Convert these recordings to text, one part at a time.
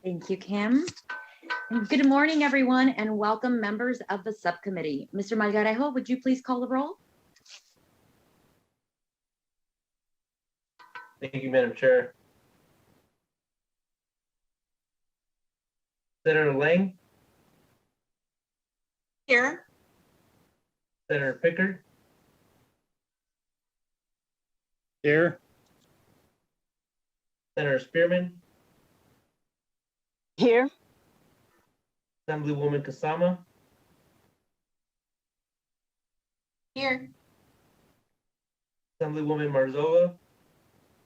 Thank you, Kim. And good morning, everyone, and welcome members of the subcommittee. Mr. Malgarejo, would you please call the roll? Thank you, Madam Chair. Senator Lang? Here. Senator Pickard? Here. Senator Spearman? Here. Assemblywoman Kasama? Here. Assemblywoman Marzova?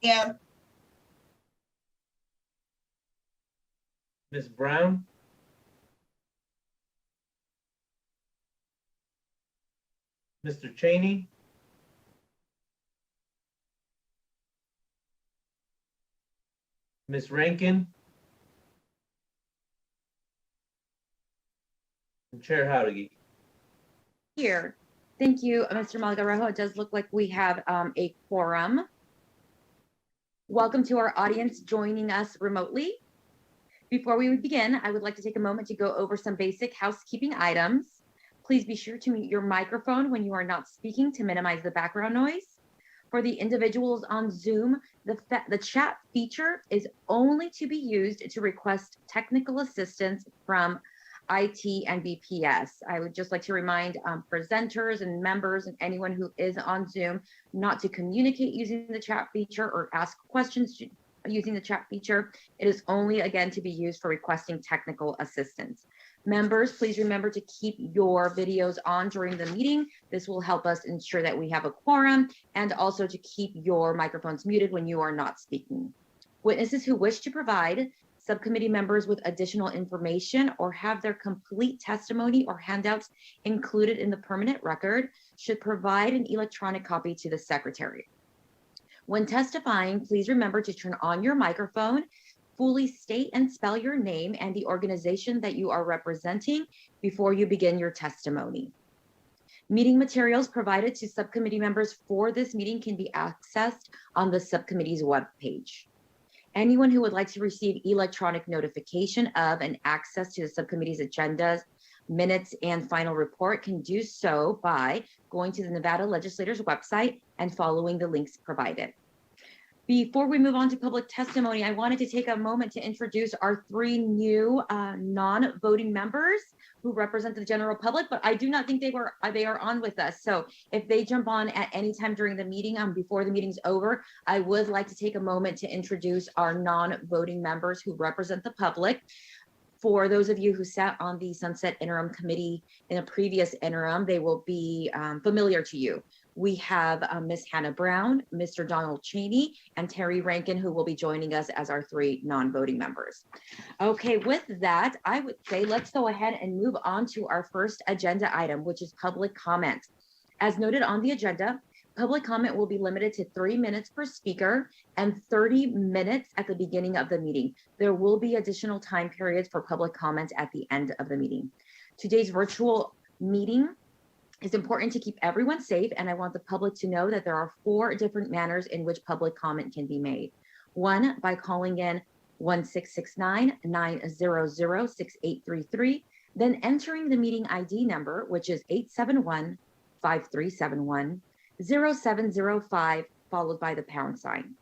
Yeah. Ms. Brown? Mr. Cheney? Ms. Rankin? And Chair Howdy. Here. Thank you, Mr. Malgarejo. It does look like we have a quorum. Welcome to our audience joining us remotely. Before we begin, I would like to take a moment to go over some basic housekeeping items. Please be sure to mute your microphone when you are not speaking to minimize the background noise. For the individuals on Zoom, the chat feature is only to be used to request technical assistance from IT and BPS. I would just like to remind presenters and members and anyone who is on Zoom not to communicate using the chat feature or ask questions using the chat feature. It is only, again, to be used for requesting technical assistance. Members, please remember to keep your videos on during the meeting. This will help us ensure that we have a quorum, and also to keep your microphones muted when you are not speaking. Witnesses who wish to provide subcommittee members with additional information or have their complete testimony or handouts included in the permanent record should provide an electronic copy to the secretary. When testifying, please remember to turn on your microphone, fully state and spell your name and the organization that you are representing before you begin your testimony. Meeting materials provided to subcommittee members for this meeting can be accessed on the subcommittee's webpage. Anyone who would like to receive electronic notification of and access to the subcommittee's agendas, minutes, and final report can do so by going to the Nevada Legislature's website and following the links provided. Before we move on to public testimony, I wanted to take a moment to introduce our three new non-voting members who represent the general public, but I do not think they are on with us. So if they jump on at any time during the meeting, before the meeting's over, I would like to take a moment to introduce our non-voting members who represent the public. For those of you who sat on the Sunset Interim Committee in a previous interim, they will be familiar to you. We have Ms. Hannah Brown, Mr. Donald Cheney, and Terry Rankin, who will be joining us as our three non-voting members. Okay, with that, I would say let's go ahead and move on to our first agenda item, which is public comment. As noted on the agenda, public comment will be limited to 3 minutes per speaker and 30 minutes at the beginning of the meeting. There will be additional time periods for public comment at the end of the meeting. Today's virtual meeting is important to keep everyone safe, and I want the public to know that there are 4 different manners in which public comment can be made. 1, by calling in 1-669-900-6833, then entering the meeting ID number, which is 871-5371. 0705 followed by the pound sign.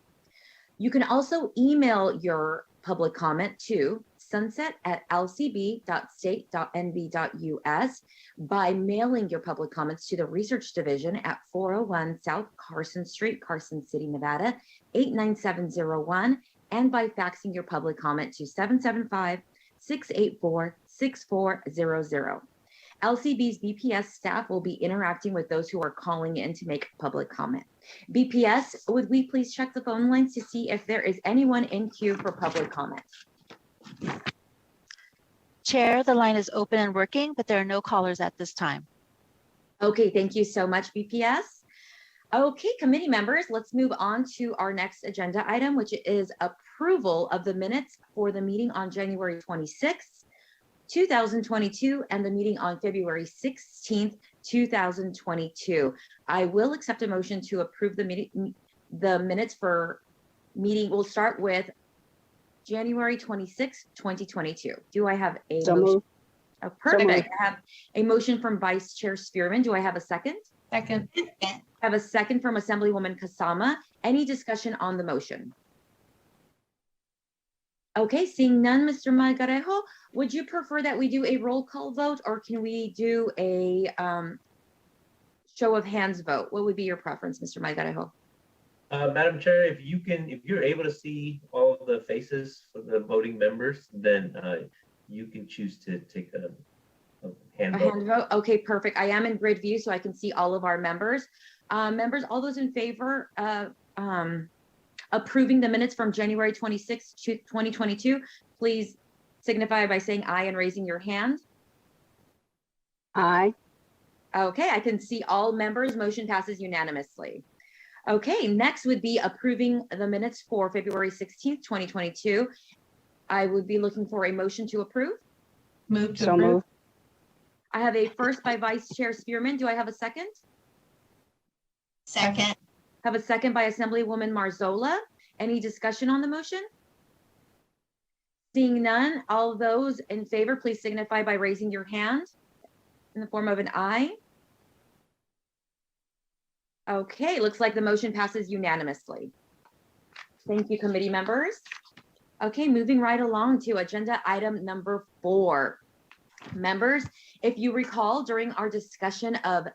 You can also email your public comment to sunset@lcb.state.nv.us by mailing your public comments to the Research Division at 401 South Carson Street, Carson City, Nevada, 89701, and by faxing your public comment to 775-684-6400. LCB's BPS staff will be interacting with those who are calling in to make public comment. BPS, would we please check the phone lines to see if there is anyone in queue for public comment? Chair, the line is open and working, but there are no callers at this time. Okay, thank you so much, BPS. Okay, committee members, let's move on to our next agenda item, which is approval of the minutes for the meeting on January 26th, 2022, and the meeting on February 16th, 2022. I will accept a motion to approve the minutes for meeting. We'll start with January 26, 2022. Do I have a So motion? moved. Oh, perfect. moved. I have a motion from Vice Chair Spearman. Do I have a second? Second. I have a second from Assemblywoman Kasama. Any discussion on the motion? Okay, seeing none, Mr. Margarejo, would you prefer that we do a roll call vote or can we do a show of hands vote? What would be your preference, Mr. Margarejo? Madam Chair, if you're able to see all of the faces of the voting members, then you can choose to take a hand A vote. hand vote? Okay, perfect. I am in grid view, so I can see all of our members. Members, all those in favor of approving the minutes from January 26, 2022, please signify by saying aye and raising your hand. Aye. Okay, I can see all members. Motion passes unanimously. Okay, next would be approving the minutes for February 16th, 2022. I would be looking for a motion to approve. Move to So approve. moved. I have a first by Vice Chair Spearman. Do I have a second? Second. Have a second by Assemblywoman Marzola. Any discussion on the motion? Seeing none, all those in favor, please signify by raising your hand in the form of an aye. Okay, looks like the motion passes unanimously. Thank you, committee members. Okay, moving right along to agenda item number 4. Members, if you recall, during our discussion of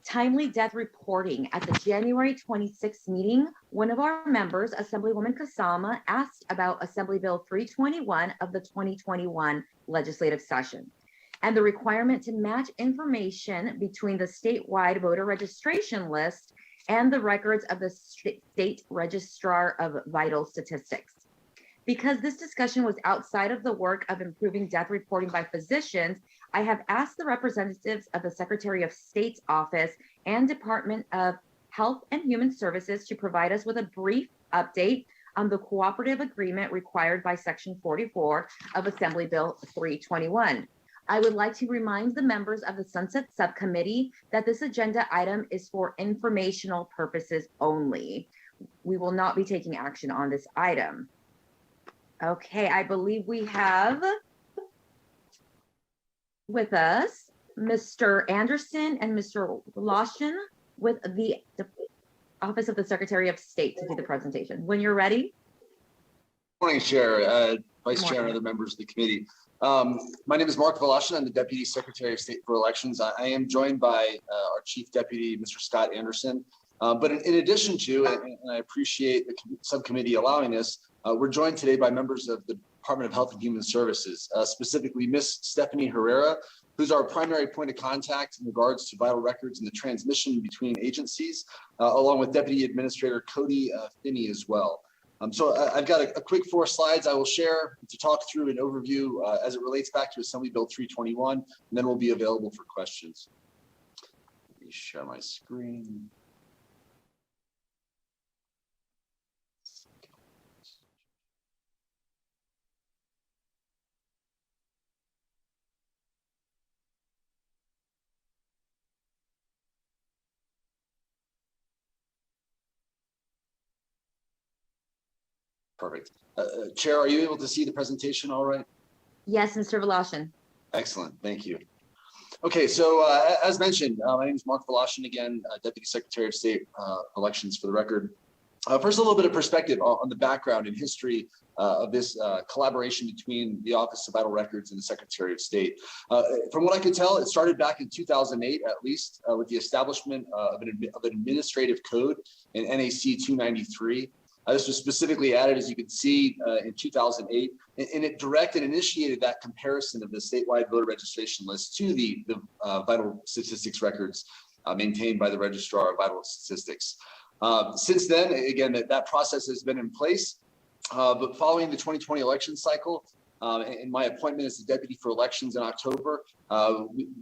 timely death reporting at the January 26th meeting, one of our members, Assemblywoman Kasama, asked about Assembly Bill 321 of the 2021 legislative session and the requirement to match information between the statewide voter registration list and the records of the state registrar of vital statistics. Because this discussion was outside of the work of improving death reporting by physicians, I have asked the representatives of the Secretary of State's office and Department of Health and Human Services to provide us with a brief update on the cooperative agreement required by Section 44 of Assembly Bill 321. I would like to remind the members of the Sunset Subcommittee that this agenda item is for informational purposes only. We will not be taking action on this item. Okay, I believe we have with us Mr. Anderson and Mr. Lawson with the Office of the Secretary of State to do the presentation. When you're ready. Morning, Chair, Vice Chair, and Morning. other members of the committee. My name is Mark Voloshin. I'm the Deputy Secretary of State for Elections. I am joined by our Chief Deputy, Mr. Scott Anderson. But in addition to, and I appreciate the subcommittee allowing this, we're joined today by members of the Department of Health and Human Services, specifically Ms. Stephanie Herrera, who's our primary point of contact in regards to vital records and the transmission between agencies, along with Deputy Administrator Cody Finney as well. So I've got a quick 4 slides I will share to talk through an overview as it relates back to Assembly Bill 321, and then we'll be available for questions. Let me share my screen. Perfect. Chair, are you able to see the presentation all right? Yes, Mr. Voloshin. Excellent, thank you. Okay, so as mentioned, my name is Mark Voloshin again, Deputy Secretary of State Elections for the record. First, a little bit of perspective on the background and history of this collaboration between the Office of Vital Records and the Secretary of State. From what I could tell, it started back in 2008, at least, with the establishment of an administrative code in NAC 293. This was specifically added, as you can see, in 2008, and it directed and initiated that comparison of the statewide voter registration list to the vital statistics records maintained by the Registrar of Vital Statistics. Since then, again, that process has been in place, but following the 2020 election cycle, and my appointment as the Deputy for Elections in October,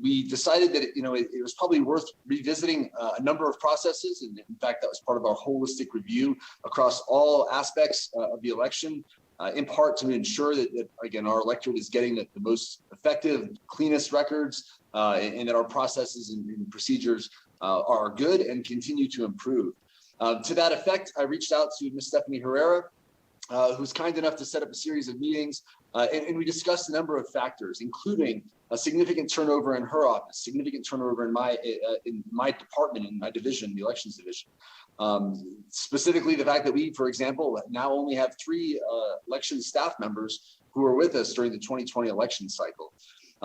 we decided that it was probably worth revisiting a number of processes. And in fact, that was part of our holistic review across all aspects of the election, in part to ensure that again, our electorate is getting the most effective, cleanest records, and that our processes and procedures are good and continue to improve. To that effect, I reached out to Ms. Stephanie Herrera, who's kind enough to set up a series of meetings. And we discussed a number of factors, including a significant turnover in her office, significant turnover in my department, in my division, the elections division. Specifically, the fact that we, for example, now only have 3 election staff members who were with us during the 2020 election cycle.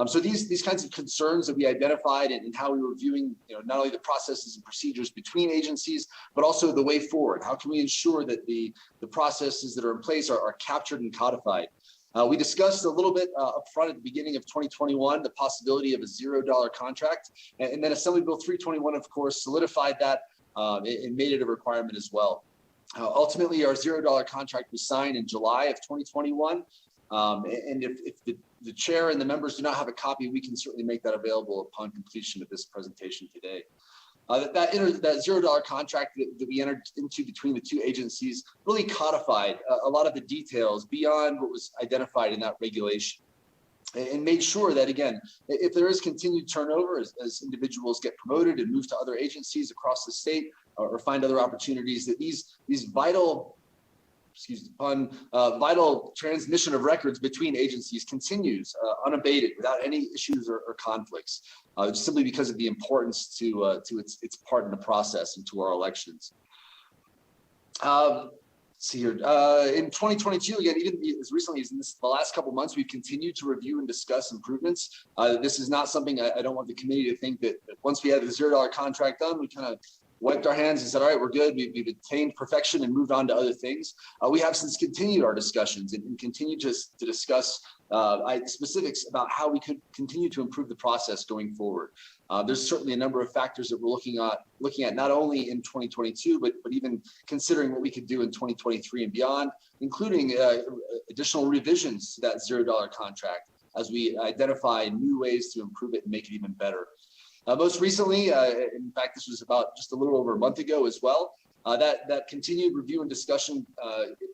So these kinds of concerns that we identified and how we were viewing, not only the processes and procedures between agencies, but also the way forward. How can we ensure that the processes that are in place are captured and codified? We discussed a little bit up front at the beginning of 2021, the possibility of a $0 contract. And then Assembly Bill 321, of course, solidified that and made it a requirement as well. Ultimately, our $0 contract was signed in July of 2021. And if the chair and the members do not have a copy, we can certainly make that available upon completion of this presentation today. That $0 contract that we entered into between the 2 agencies really codified a lot of the details beyond what was identified in that regulation, and made sure that, again, if there is continued turnover as individuals get promoted and move to other agencies across the state or find other opportunities, that these vital, excuse the pun, vital transmission of records between agencies continues unabated without any issues or conflicts, simply because of the importance to its part in the process and to our elections. Let's see here. In 2022, again, even as recently as in the last couple of months, we've continued to review and discuss improvements. This is not something I don't want the committee to think that once we had the $0 contract done, we kind of wiped our hands and said, all right, we're good. We've attained perfection and moved on to other things. We have since continued our discussions and continued to discuss specifics about how we could continue to improve the process going forward. There's certainly a number of factors that we're looking at not only in 2022, but even considering what we could do in 2023 and beyond, including additional revisions to that $0 contract as we identify new ways to improve it and make it even better. Most recently, in fact, this was about just a little over a month ago as well, that continued review and discussion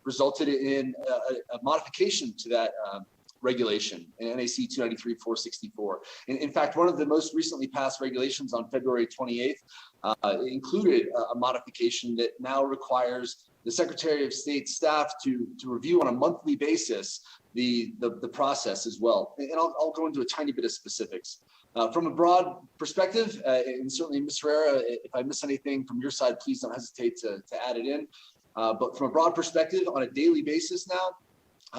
resulted in a modification to that regulation in NAC 293-464. In fact, one of the most recently passed regulations on February 28th included a modification that now requires the Secretary of State staff to review on a monthly basis the process as well. And I'll go into a tiny bit of specifics. From a broad perspective, and certainly Ms. Herrera, if I miss anything from your side, please don't hesitate to add it in. But from a broad perspective, on a daily basis now,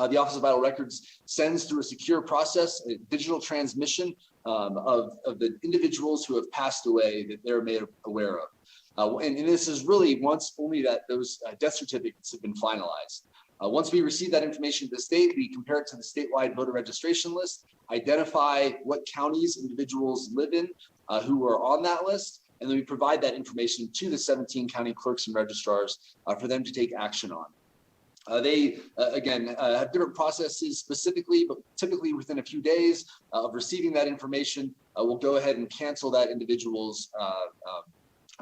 the Office of Vital Records sends through a secure process a digital transmission of the individuals who have passed away that they're made aware of. And this is really once only that those death certificates have been finalized. Once we receive that information to the state, we compare it to the statewide voter registration list, identify what counties individuals live in who are on that list, and then we provide that information to the 17 county clerks and registrars for them to take action on. They, again, have different processes specifically, but typically within a few days of receiving that information, we'll go ahead and cancel that individual's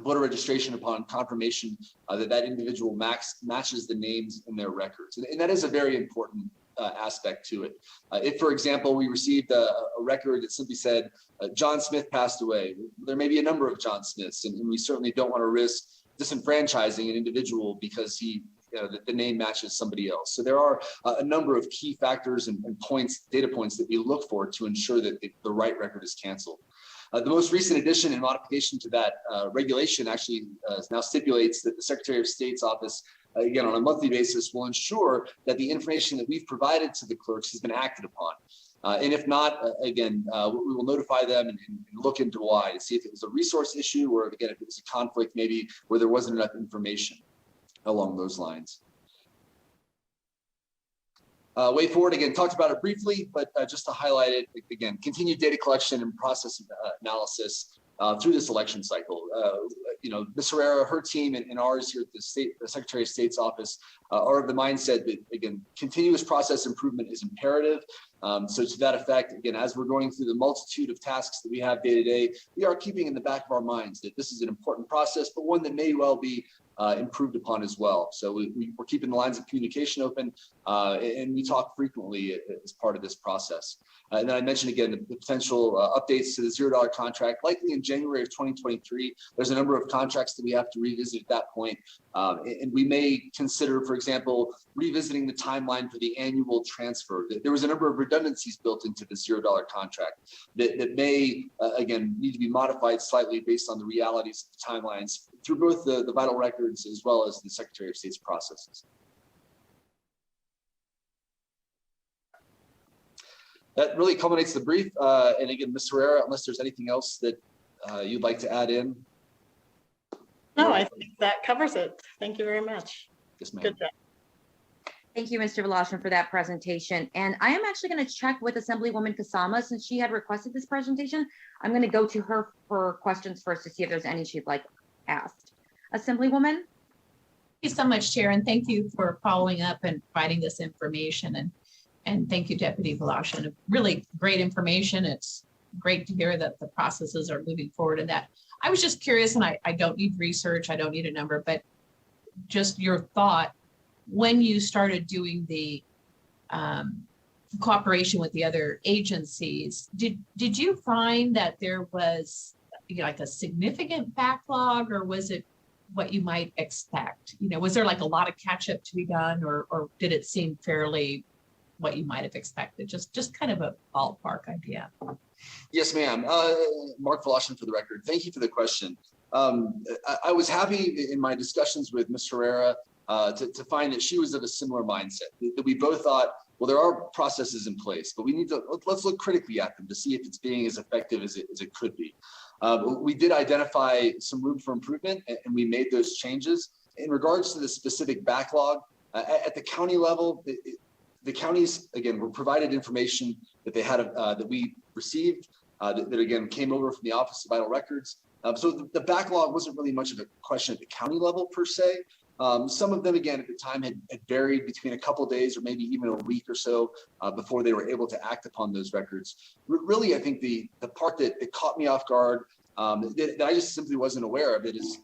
voter registration upon confirmation that individual matches the names in their records. And that is a very important aspect to it. If, for example, we received a record that simply said, John Smith passed away, there may be a number of John Smiths, and we certainly don't want to risk disenfranchising an individual because the name matches somebody else. So there are a number of key factors and data points that we look for to ensure that the right record is canceled. The most recent addition and modification to that regulation actually now stipulates that the Secretary of State's office, again, on a monthly basis, will ensure that the information that we've provided to the clerks has been acted upon. And if not, again, we will notify them and look into why, to see if it was a resource issue or, again, if it was a conflict maybe where there wasn't enough information along those lines. Way forward, again, talked about it briefly, but just to highlight it, again, continued data collection and process analysis through this election cycle. Ms. Herrera, her team, and ours here at the Secretary of State's office are of the mindset that, again, continuous process improvement is imperative. So to that effect, again, as we're going through the multitude of tasks that we have day to day, we are keeping in the back of our minds that this is an important process, but one that may well be improved upon as well. So we're keeping the lines of communication open, and we talk frequently as part of this process. And then I mentioned again the potential updates to the $0 contract, likely in January of 2023. There's a number of contracts that we have to revisit at that point. And we may consider, for example, revisiting the timeline for the annual transfer. There was a number of redundancies built into the $0 contract that may, again, need to be modified slightly based on the realities of the timelines through both the vital records as well as the Secretary of State's processes. That really culminates the brief. And again, Ms. Herrera, unless there's anything else that you'd like to add in. No, I think that covers it. Thank you very much. Yes, ma'am. Good job. Thank you, Mr. Voloshin, for that presentation. And I am actually going to check with Assemblywoman Kasama since she had requested this presentation. I'm going to go to her for questions first to see if there's any she'd like asked. Assemblywoman? Thank you so much, Chair, and thank you for following up and providing this information. And thank you, Deputy Voloshin. Really great information. It's great to hear that the processes are moving forward and that. I was just curious, and I don't need research, I don't need a number, but just your thought when you started doing the cooperation with the other agencies, did you find that there was like a significant backlog, or was it what you might expect? Was there like a lot of catch up to be done, or did it seem fairly what you might have expected? Just kind of a ballpark idea. Yes, ma'am. Mark Voloshin for the record. Thank you for the question. I was happy in my discussions with Ms. Herrera to find that she was of a similar mindset, that we both thought, well, there are processes in place, but we need to, let's look critically at them to see if it's being as effective as it could be. We did identify some room for improvement, and we made those changes. In regards to the specific backlog, at the county level, the counties, again, were provided information that they had, that we received, that again came over from the Office of Vital Records. So the backlog wasn't really much of a question at the county level per se. Some of them, again, at the time had varied between a couple of days or maybe even a week or so before they were able to act upon those records. Really, I think the part that caught me off guard, that I just simply wasn't aware of it is,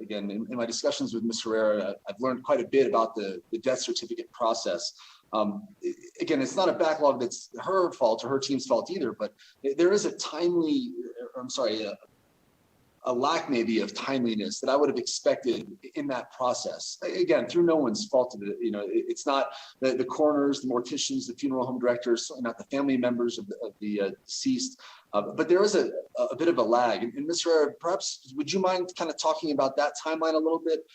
again, in my discussions with Ms. Herrera, I've learned quite a bit about the death certificate process. Again, it's not a backlog that's her fault or her team's fault either, but there is a a lack maybe of timeliness that I would have expected in that process. Again, through no one's fault of it. It's not the coroners, the morticians, the funeral home directors, certainly not the family members of the deceased. But there is a bit of a lag. And Ms. Herrera, perhaps would you mind kind of talking about that timeline a little bit,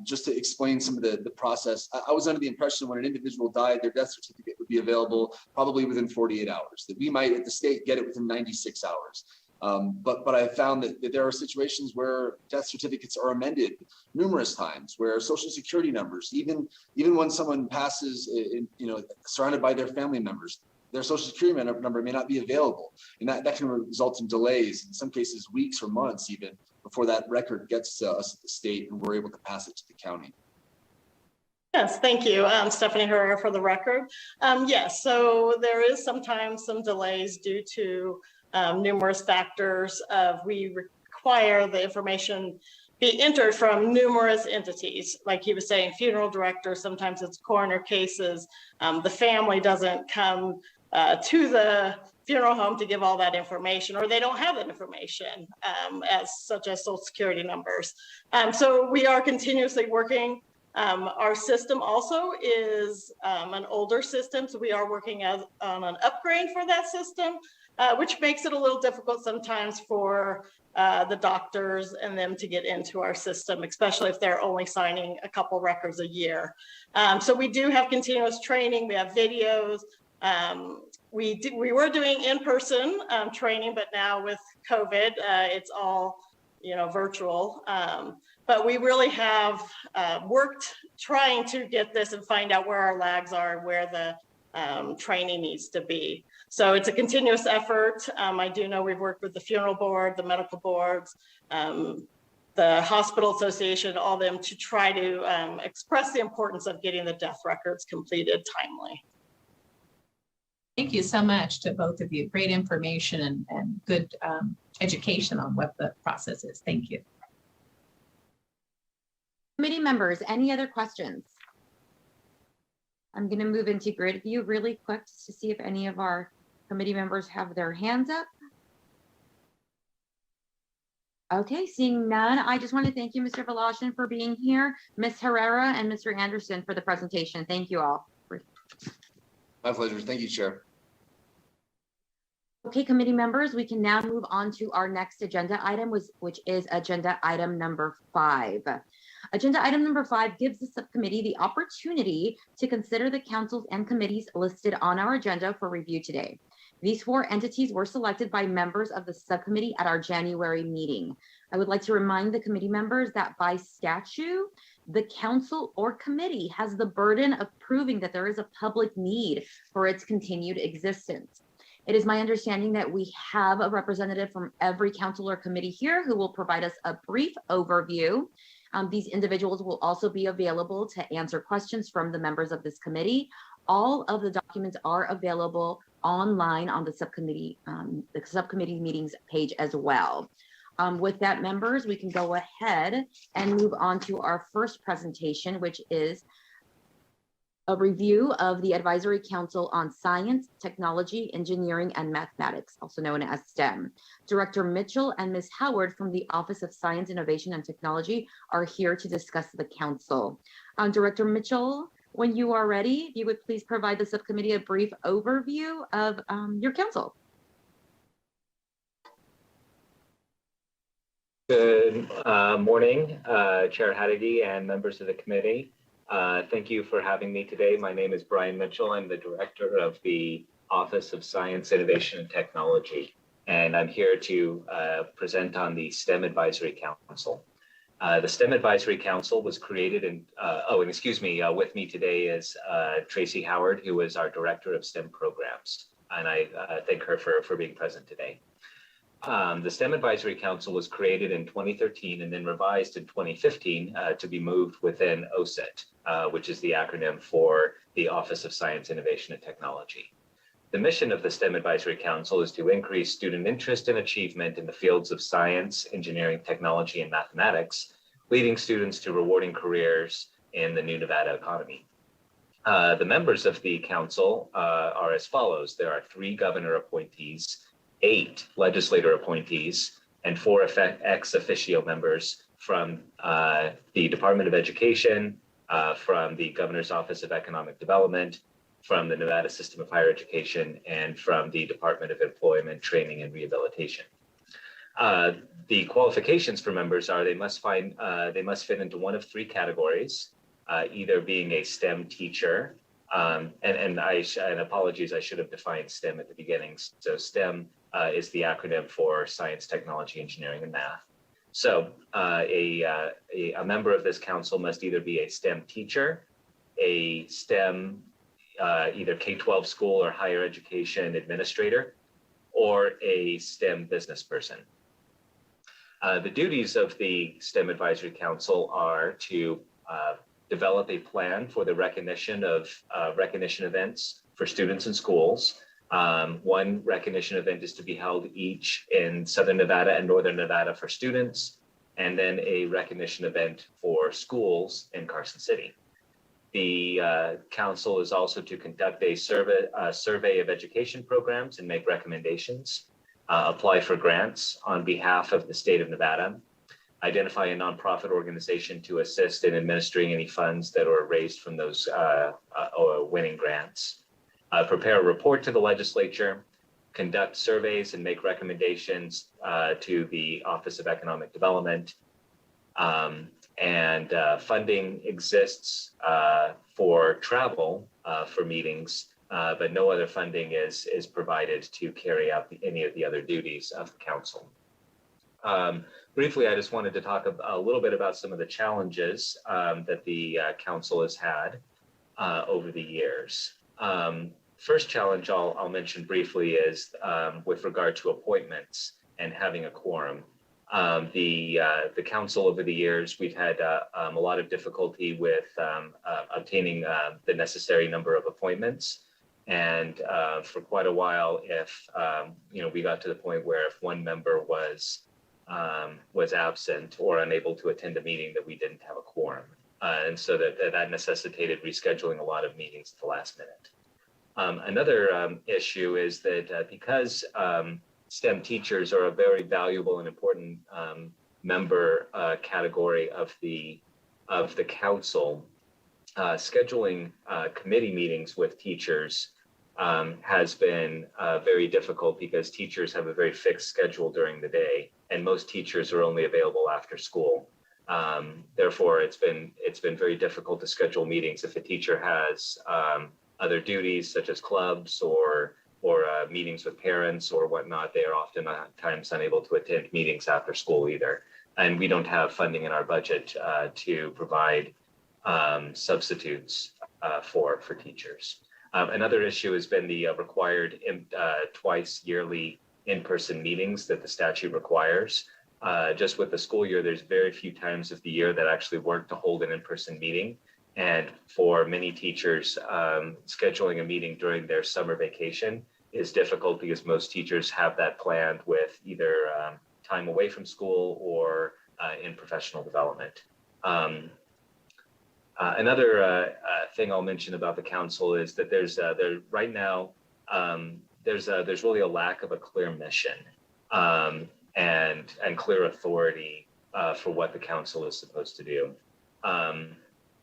just to explain some of the process? I was under the impression when an individual died, their death certificate would be available probably within 48 hours, that we might at the state get it within 96 hours. But I found that there are situations where death certificates are amended numerous times, where Social Security numbers, even when someone passes, surrounded by their family members, their Social Security number may not be available, and that can result in delays, in some cases weeks or months even, before that record gets to us at the state and we're able to pass it to the county. Yes, thank you, Stephanie Herrera for the record. Yes, so there is sometimes some delays due to numerous factors. We require the information be entered from numerous entities. Like he was saying, funeral director, sometimes it's coroner cases. The family doesn't come to the funeral home to give all that information, or they don't have that information, such as Social Security numbers. So we are continuously working. Our system also is an older system, so we are working on an upgrade for that system. Which makes it a little difficult sometimes for the doctors and them to get into our system, especially if they're only signing a couple records a year. So we do have continuous training. We have videos. We were doing in-person training, but now with COVID, it's all virtual. But we really have worked trying to get this and find out where our lags are, where the training needs to be. So it's a continuous effort. I do know we've worked with the funeral board, the medical boards, the hospital association, all of them to try to express the importance of getting the death records completed timely. Thank you so much to both of you. Great information and good education on what the process is. Thank you. Committee members, any other questions? I'm going to move into grid view really quick just to see if any of our committee members have their hands up. Okay, seeing none, I just want to thank you, Mr. Voloshin, for being here, Ms. Herrera and Mr. Anderson for the presentation. Thank you all. My pleasure. Thank you, Chair. Okay, committee members, we can now move on to our next agenda item, which is agenda item number 5. Agenda item number 5 gives the subcommittee the opportunity to consider the councils and committees listed on our agenda for review today. These 4 entities were selected by members of the subcommittee at our January meeting. I would like to remind the committee members that by statute, the council or committee has the burden of proving that there is a public need for its continued existence. It is my understanding that we have a representative from every council or committee here who will provide us a brief overview. These individuals will also be available to answer questions from the members of this committee. All of the documents are available online on the subcommittee meetings page as well. With that, members, we can go ahead and move on to our first presentation, which is a review of the Advisory Council on Science, Technology, Engineering, and Mathematics, also known as STEM. Director Mitchell and Ms. Howard from the Office of Science, Innovation, and Technology are here to discuss the council. Director Mitchell, when you are ready, if you would please provide the subcommittee a brief overview of your council. Good morning, Chair Haddady and members of the committee. Thank you for having me today. My name is Brian Mitchell. I'm the director of the Office of Science, Innovation, and Technology, and I'm here to present on the STEM Advisory Council. The STEM Advisory Council was created in, with me today is Tracy Howard, who is our Director of STEM Programs, and I thank her for being present today. The STEM Advisory Council was created in 2013 and then revised in 2015 to be moved within OSIT, which is the acronym for the Office of Science, Innovation, and Technology. The mission of the STEM Advisory Council is to increase student interest and achievement in the fields of science, engineering, technology, and mathematics, leading students to rewarding careers in the new Nevada economy. The members of the council are as follows. There are 3 governor appointees, 8 legislator appointees, and 4 ex officio members from the Department of Education, from the Governor's Office of Economic Development, from the Nevada System of Higher Education, and from the Department of Employment, Training, and Rehabilitation. The qualifications for members are they must fit into one of 3 categories, either being a STEM teacher, and apologies, I should have defined STEM at the beginning. So STEM is the acronym for Science, Technology, Engineering, and Math. So a member of this council must either be a STEM teacher, a STEM either K-12 school or higher education administrator, or a STEM business person. The duties of the STEM Advisory Council are to develop a plan for the recognition of recognition events for students in schools. One recognition event is to be held each in Southern Nevada and Northern Nevada for students, and then a recognition event for schools in Carson City. The council is also to conduct a survey of education programs and make recommendations, apply for grants on behalf of the state of Nevada, identify a nonprofit organization to assist in administering any funds that are raised from those winning grants, prepare a report to the legislature, conduct surveys and make recommendations to the Office of Economic Development, and funding exists for travel for meetings, but no other funding is provided to carry out any of the other duties of the council. Briefly, I just wanted to talk a little bit about some of the challenges that the council has had over the years. First challenge I'll mention briefly is with regard to appointments and having a quorum. The council over the years, we've had a lot of difficulty with obtaining the necessary number of appointments. And for quite a while, if we got to the point where if one member was absent or unable to attend a meeting, that we didn't have a quorum, and so that necessitated rescheduling a lot of meetings at the last minute. Another issue is that because STEM teachers are a very valuable and important member category of the council, scheduling committee meetings with teachers has been very difficult because teachers have a very fixed schedule during the day, and most teachers are only available after school. Therefore, it's been very difficult to schedule meetings if a teacher has other duties such as clubs or meetings with parents or whatnot. They are oftentimes unable to attend meetings after school either, and we don't have funding in our budget to provide substitutes for teachers. Another issue has been the required twice yearly in-person meetings that the statute requires. Just with the school year, there's very few times of the year that actually work to hold an in-person meeting. And for many teachers, scheduling a meeting during their summer vacation is difficult because most teachers have that planned with either time away from school or in professional development. Another thing I'll mention about the council is that there's right now there's really a lack of a clear mission and clear authority for what the council is supposed to do.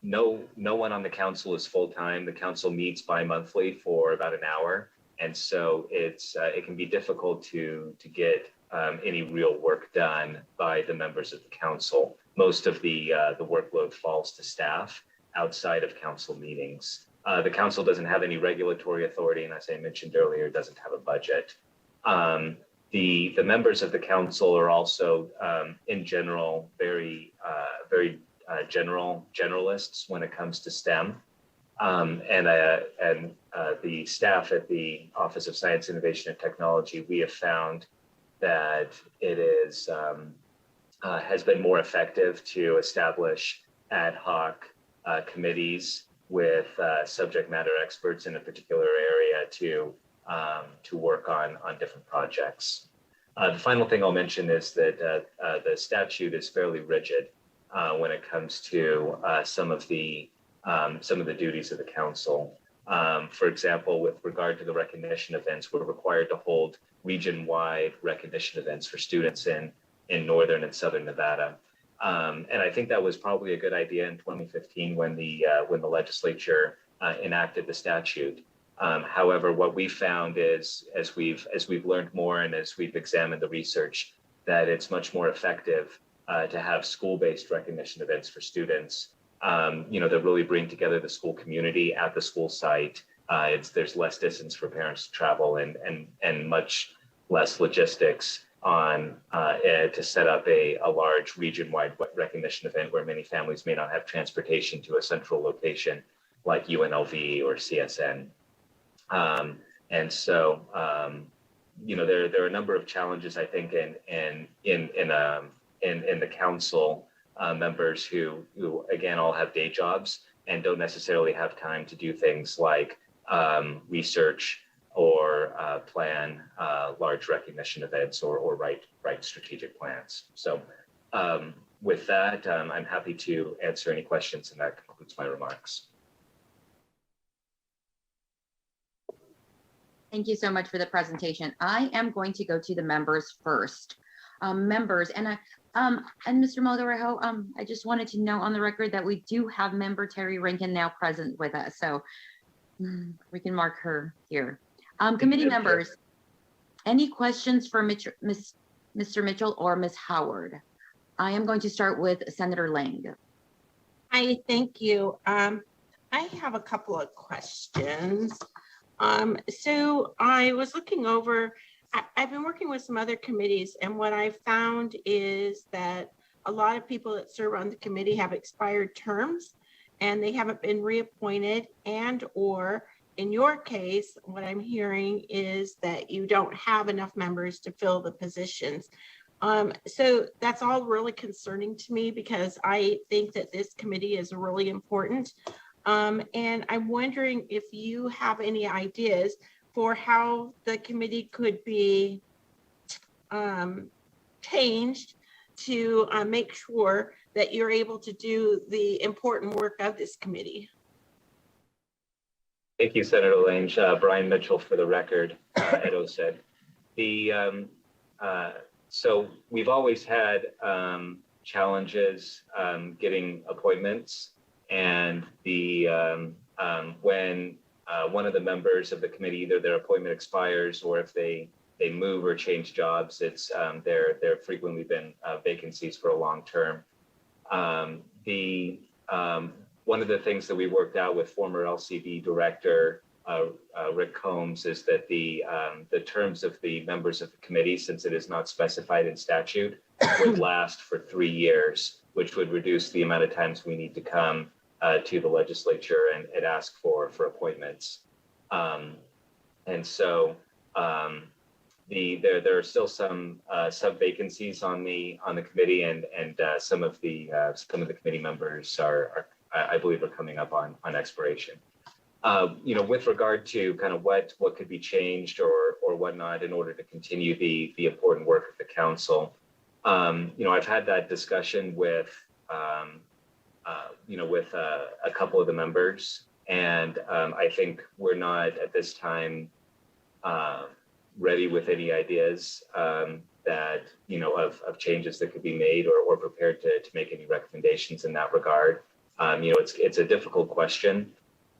No one on the council is full-time. The council meets bi-monthly for about an hour, and so it can be difficult to get any real work done by the members of the council. Most of the workload falls to staff outside of council meetings. The council doesn't have any regulatory authority, and as I mentioned earlier, doesn't have a budget. The members of the council are also, in general, very generalists when it comes to STEM, and the staff at the Office of Science, Innovation, and Technology, we have found that it has been more effective to establish ad hoc committees with subject matter experts in a particular area to work on different projects. The final thing I'll mention is that the statute is fairly rigid when it comes to some of the duties of the council. For example, with regard to the recognition events, we're required to hold region-wide recognition events for students in northern and southern Nevada. And I think that was probably a good idea in 2015 when the legislature enacted the statute. However, what we found is, as we've learned more and as we've examined the research, that it's much more effective to have school-based recognition events for students. That really bring together the school community at the school site. There's less distance for parents to travel and much less logistics on to set up a large region-wide recognition event where many families may not have transportation to a central location like UNLV or CSN. And so, there are a number of challenges, I think, in the council members who again all have day jobs and don't necessarily have time to do things like research or plan large recognition events or write strategic plans. So with that, I'm happy to answer any questions, and that concludes my remarks. Thank you so much for the presentation. I am going to go to the members first. Members, and Mr. Malgarajo, I just wanted to know on the record that we do have member Terry Rankin now present with us, so we can mark her here. Committee members, any questions for Mr. Mitchell or Ms. Howard? I am going to start with Senator Lang. Hi, thank you. I have a couple of questions. So I was looking over, I've been working with some other committees, and what I found is that a lot of people that serve on the committee have expired terms and they haven't been reappointed, and or in your case, what I'm hearing is that you don't have enough members to fill the positions. So that's all really concerning to me because I think that this committee is really important. And I'm wondering if you have any ideas for how the committee could be changed to make sure that you're able to do the important work of this committee. Thank you, Senator Lange. Brian Mitchell for the record, Edo said. So we've always had challenges getting appointments, and when one of the members of the committee, either their appointment expires or if they move or change jobs, it's there have frequently been vacancies for a long term. One of the things that we worked out with former LCD director Rick Combs is that the terms of the members of the committee, since it is not specified in statute, would last for 3 years, which would reduce the amount of times we need to come to the legislature and ask for appointments. And so there are still some sub vacancies on the committee, and some of the committee members are I believe are coming up on expiration. With regard to kind of what could be changed or whatnot in order to continue the important work of the council, I've had that discussion with a couple of the members, and I think we're not at this time ready with any ideas that of changes that could be made or prepared to make any recommendations in that regard. It's a difficult question,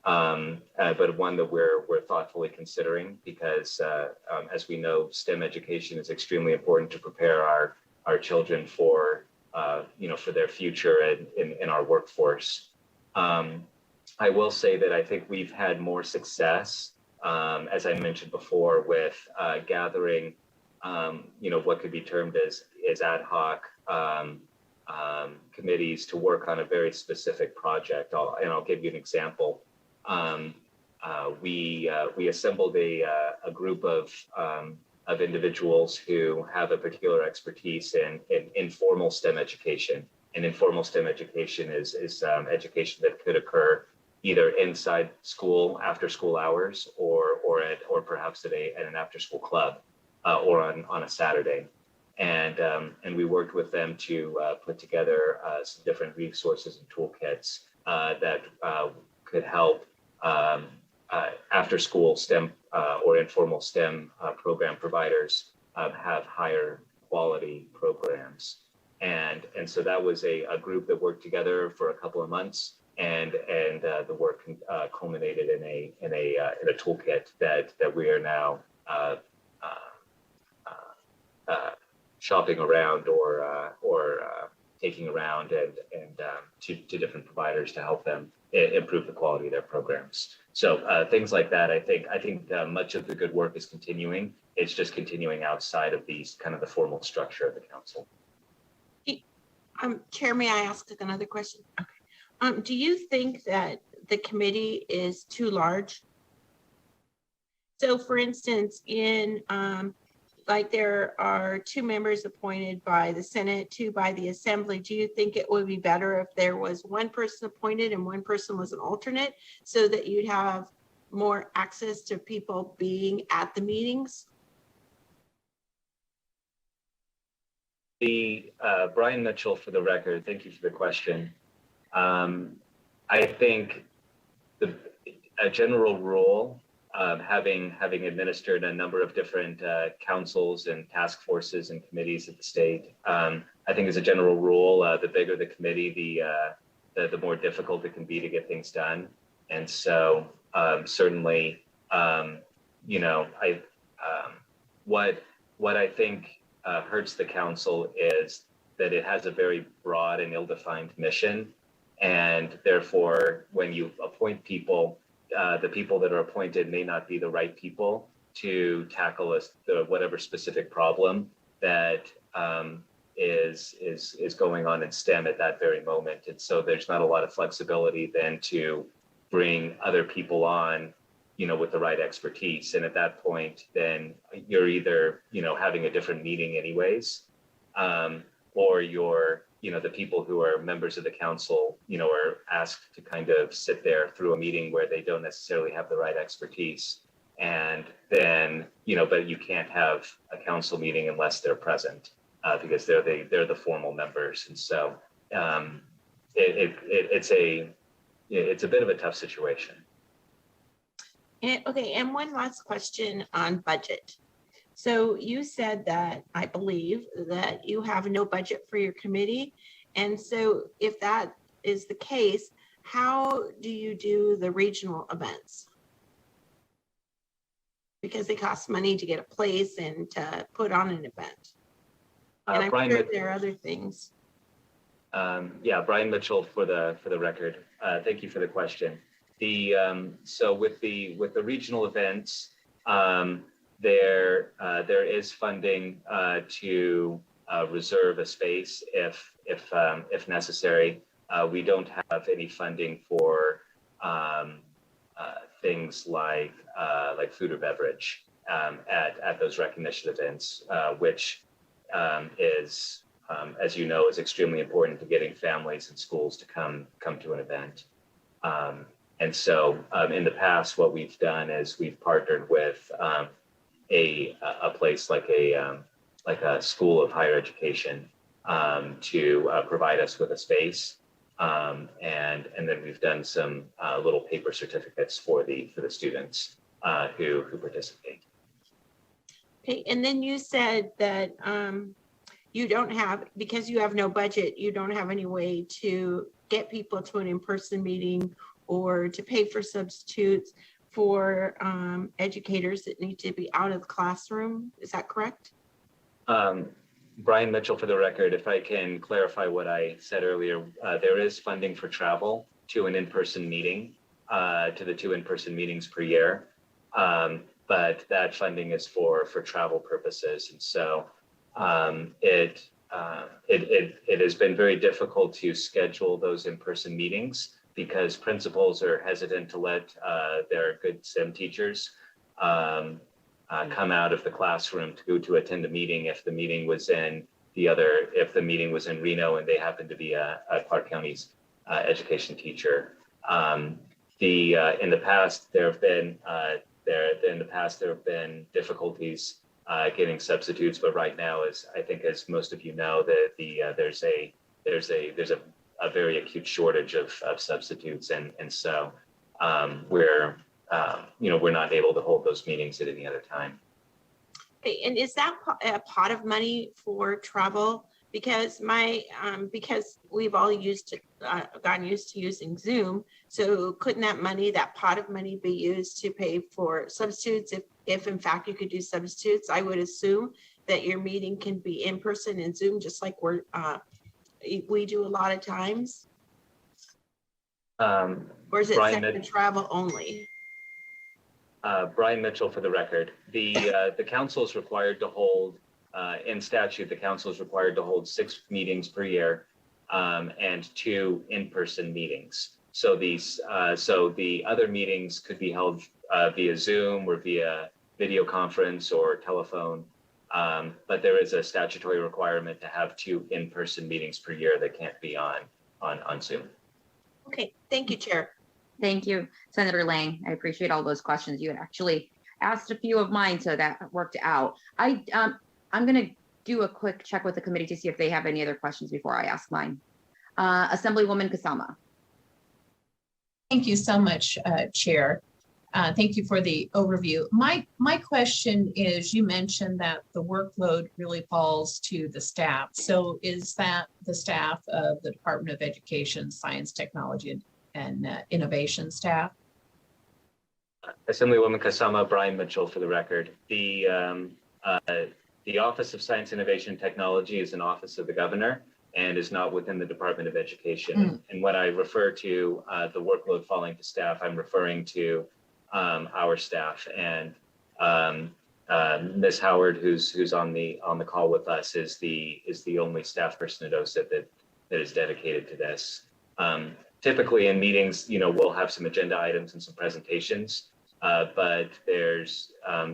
but one that we're thoughtfully considering, because as we know, STEM education is extremely important to prepare our children for their future in our workforce. I will say that I think we've had more success, as I mentioned before, with gathering what could be termed as ad hoc committees to work on a very specific project. I'll give you an example. We assembled a group of individuals who have a particular expertise in informal STEM education. And informal STEM education is education that could occur either inside school after school hours or perhaps at an after school club or on a Saturday. And we worked with them to put together some different resources and toolkits that could help after school STEM or informal STEM program providers have higher quality programs. And so that was a group that worked together for a couple of months, and the work culminated in a toolkit that we are now shopping around or taking around and to different providers to help them improve the quality of their programs. So things like that, I think much of the good work is continuing. It's just continuing outside of these kind of the formal structure of the council. Chair, may I ask another question? Okay. Do you think that the committee is too large? So for instance, in like there are 2 members appointed by the Senate, 2 by the Assembly. Do you think it would be better if there was 1 person appointed and 1 person was an alternate, so that you'd have more access to people being at the meetings? Brian Mitchell for the record, thank you for the question. I think a general rule, having administered a number of different councils and task forces and committees at the state, I think as a general rule, the bigger the committee, the more difficult it can be to get things done. And so certainly, what I think hurts the council is that it has a very broad and ill-defined mission, and therefore, when you appoint people, the people that are appointed may not be the right people to tackle whatever specific problem that is going on in STEM at that very moment. And so there's not a lot of flexibility then to bring other people on, with the right expertise. And at that point, then you're either, having a different meeting anyways, or you're the people who are members of the council, are asked to kind of sit there through a meeting where they don't necessarily have the right expertise. And then, but you can't have a council meeting unless they're present, because they're the formal members. And so it's a bit of a tough situation. Okay, and one last question on budget. So you said that, I believe, that you have no budget for your committee. And so if that is the case, how do you do the regional events? Because they cost money to get a place and to put on an event. And I'm Brian, sure there are other things. Yeah, Brian Mitchell for the record. Thank you for the question. So with the regional events, there is funding to reserve a space if necessary. We don't have any funding for things like food or beverage at those recognition events, which is, as you know, is extremely important to getting families and schools to come to an event. And so in the past, what we've done is we've partnered with a place like a school of higher education to provide us with a space. And then we've done some little paper certificates for the students who participate. Okay, and then you said that you don't have, because you have no budget, you don't have any way to get people to an in-person meeting or to pay for substitutes for educators that need to be out of the classroom. Is that correct? Brian Mitchell for the record, if I can clarify what I said earlier, there is funding for travel to an in-person meeting, to the 2 in-person meetings per year. But that funding is for travel purposes. And so it has been very difficult to schedule those in-person meetings because principals are hesitant to let their good STEM teachers come out of the classroom to go to attend a meeting if the meeting was in Reno and they happen to be a Clark County's education teacher. In the past there have been difficulties getting substitutes, but right now, as most of you know, there's a very acute shortage of substitutes, and so we're not able to hold those meetings at any other time. Okay, and is that a pot of money for travel? Because because we've all gotten used to using Zoom, so couldn't that pot of money be used to pay for substitutes if in fact you could do substitutes? I would assume that your meeting can be in person and Zoom, just like we do a lot of times. Or is it set to travel only? Brian Mitchell for the record. The council is required to hold, in statute, the council is required to hold 6 meetings per year and 2 in-person meetings. So the other meetings could be held via Zoom or via video conference or telephone. But there is a statutory requirement to have 2 in-person meetings per year that can't be on Zoom. Okay, thank you, Chair. Thank you, Senator Lang. I appreciate all those questions. You had actually asked a few of mine, so that worked out. I'm going to do a quick check with the committee to see if they have any other questions before I ask mine. Assemblywoman Kasama. Thank you so much, Chair. Thank you for the overview. My question is, you mentioned that the workload really falls to the staff. So is that the staff of the Department of Education, Science, Technology, and Innovation staff? Assemblywoman Kasama, Brian Mitchell for the record. The Office of Science, Innovation, and Technology is an office of the governor and is not within the Department of Education. And when I refer to the workload falling to staff, I'm referring to our staff, and Ms. Howard, who's on the call with us, is the only staff person at OSIP that is dedicated to this. Typically in meetings, we'll have some agenda items and some presentations, but there's,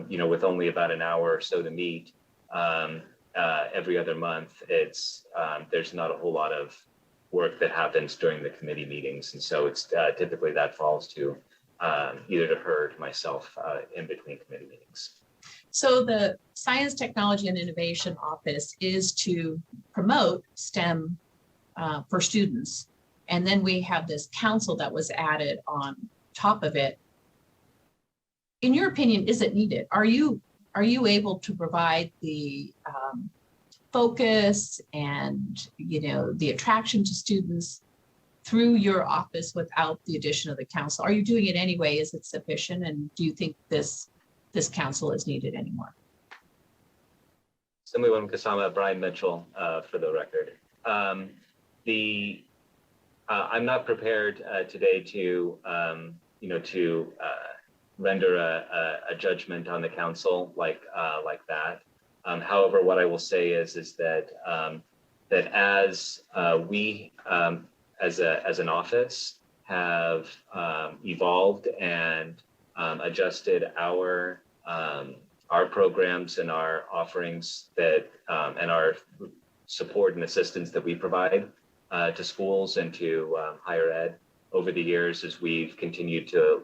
with only about an hour or so to meet, every other month, it's there's not a whole lot of work that happens during the committee meetings, and so it's typically that falls to either to her or to myself in between committee meetings. So the Science, Technology, and Innovation Office is to promote STEM for students. And then we have this council that was added on top of it. In your opinion, is it needed? Are you able to provide the focus and, you know, the attraction to students through your office without the addition of the council? Are you doing it anyway? Is it sufficient? And do you think this council is needed anymore? Assemblywoman Kasama, Brian Mitchell, for the record. I'm not prepared today to, render a judgment on the council like that. However, what I will say is that that as we as an office have evolved and adjusted our programs and our offerings that and our support and assistance that we provide to schools and to higher ed over the years, as we've continued to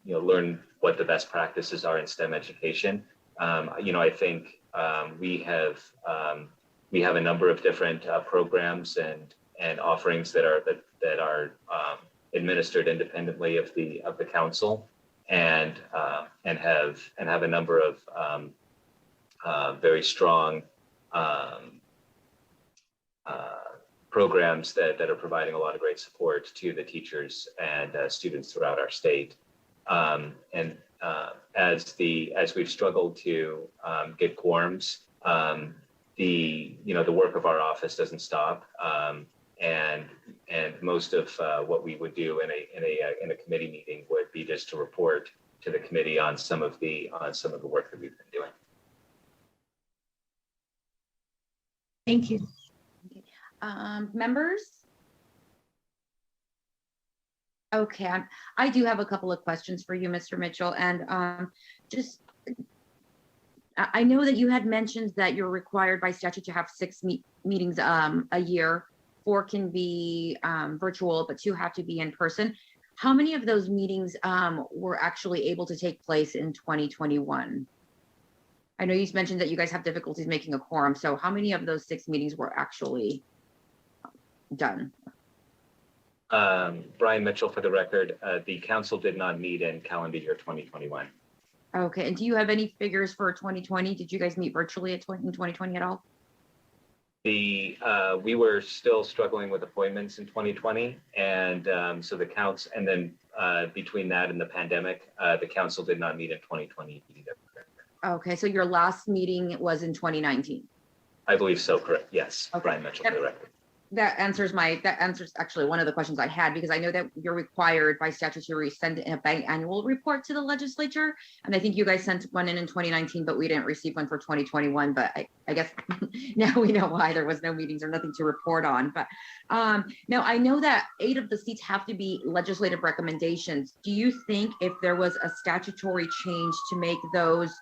learn what the best practices are in STEM education. I think we have a number of different programs and offerings that are administered independently of the council, and have a number of very strong programs that are providing a lot of great support to the teachers and students throughout our state. As we've struggled to get quorums, the work of our office doesn't stop, and most of what we would do in a committee meeting would be just to report to the committee on some of the work that we've been doing. Thank you. Okay. Members? Okay, I do have a couple of questions for you, Mr. Mitchell, and I know that you had mentioned that you're required by statute to have 6 meetings a year. 4 can be virtual, but 2 have to be in person. How many of those meetings were actually able to take place in 2021? I know you mentioned that you guys have difficulties making a quorum, so how many of those 6 meetings were actually done? Brian Mitchell, for the record, the council did not meet in calendar year 2021. Okay, and do you have any figures for 2020? Did you guys meet virtually in 2020 at all? We were still struggling with appointments in 2020, and so the council, and then between that and the pandemic, the council did not meet in 2020 either. Okay, so your last meeting was in 2019. I believe so, correct? Yes, okay. Brian Mitchell, for the record. That answers actually one of the questions I had, because I know that you're required by statute to send a biannual report to the legislature, and I think you guys sent one in 2019, but we didn't receive one for 2021. But I guess now we know why there was no meetings or nothing to report on. But now I know that 8 of the seats have to be legislative recommendations. Do you think if there was a statutory change to make those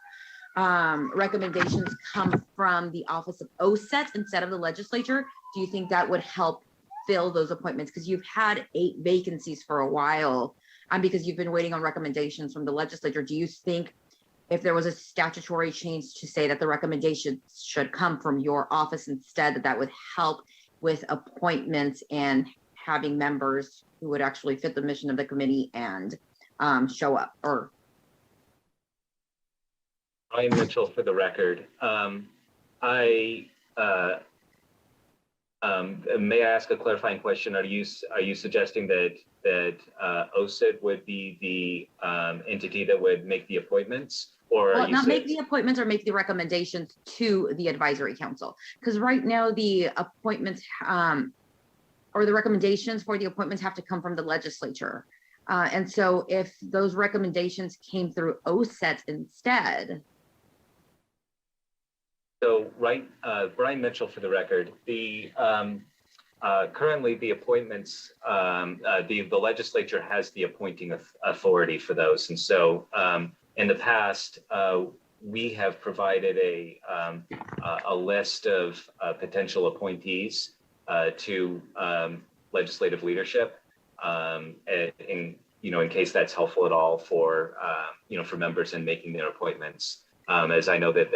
recommendations come from the office of OSET instead of the legislature, do you think that would help fill those appointments? Because you've had 8 vacancies for a while, because you've been waiting on recommendations from the legislature. Do you think if there was a statutory change to say that the recommendations should come from your office instead, that would help with appointments and having members who would actually fit the mission of the committee and show up? Or Brian Mitchell, for the record. May I ask a clarifying question? Are you suggesting that OSIT would be the entity that would make the appointments, or well, not make the appointments or make the recommendations to the advisory council? Because right now the appointments or the recommendations for the appointments have to come from the legislature, and so if those recommendations came through OSET instead. So, Brian Mitchell, for the record, currently the appointments, the legislature has the appointing authority for those. And so in the past, we have provided a list of potential appointees to legislative leadership, in case that's helpful at all for for members in making their appointments. As I know that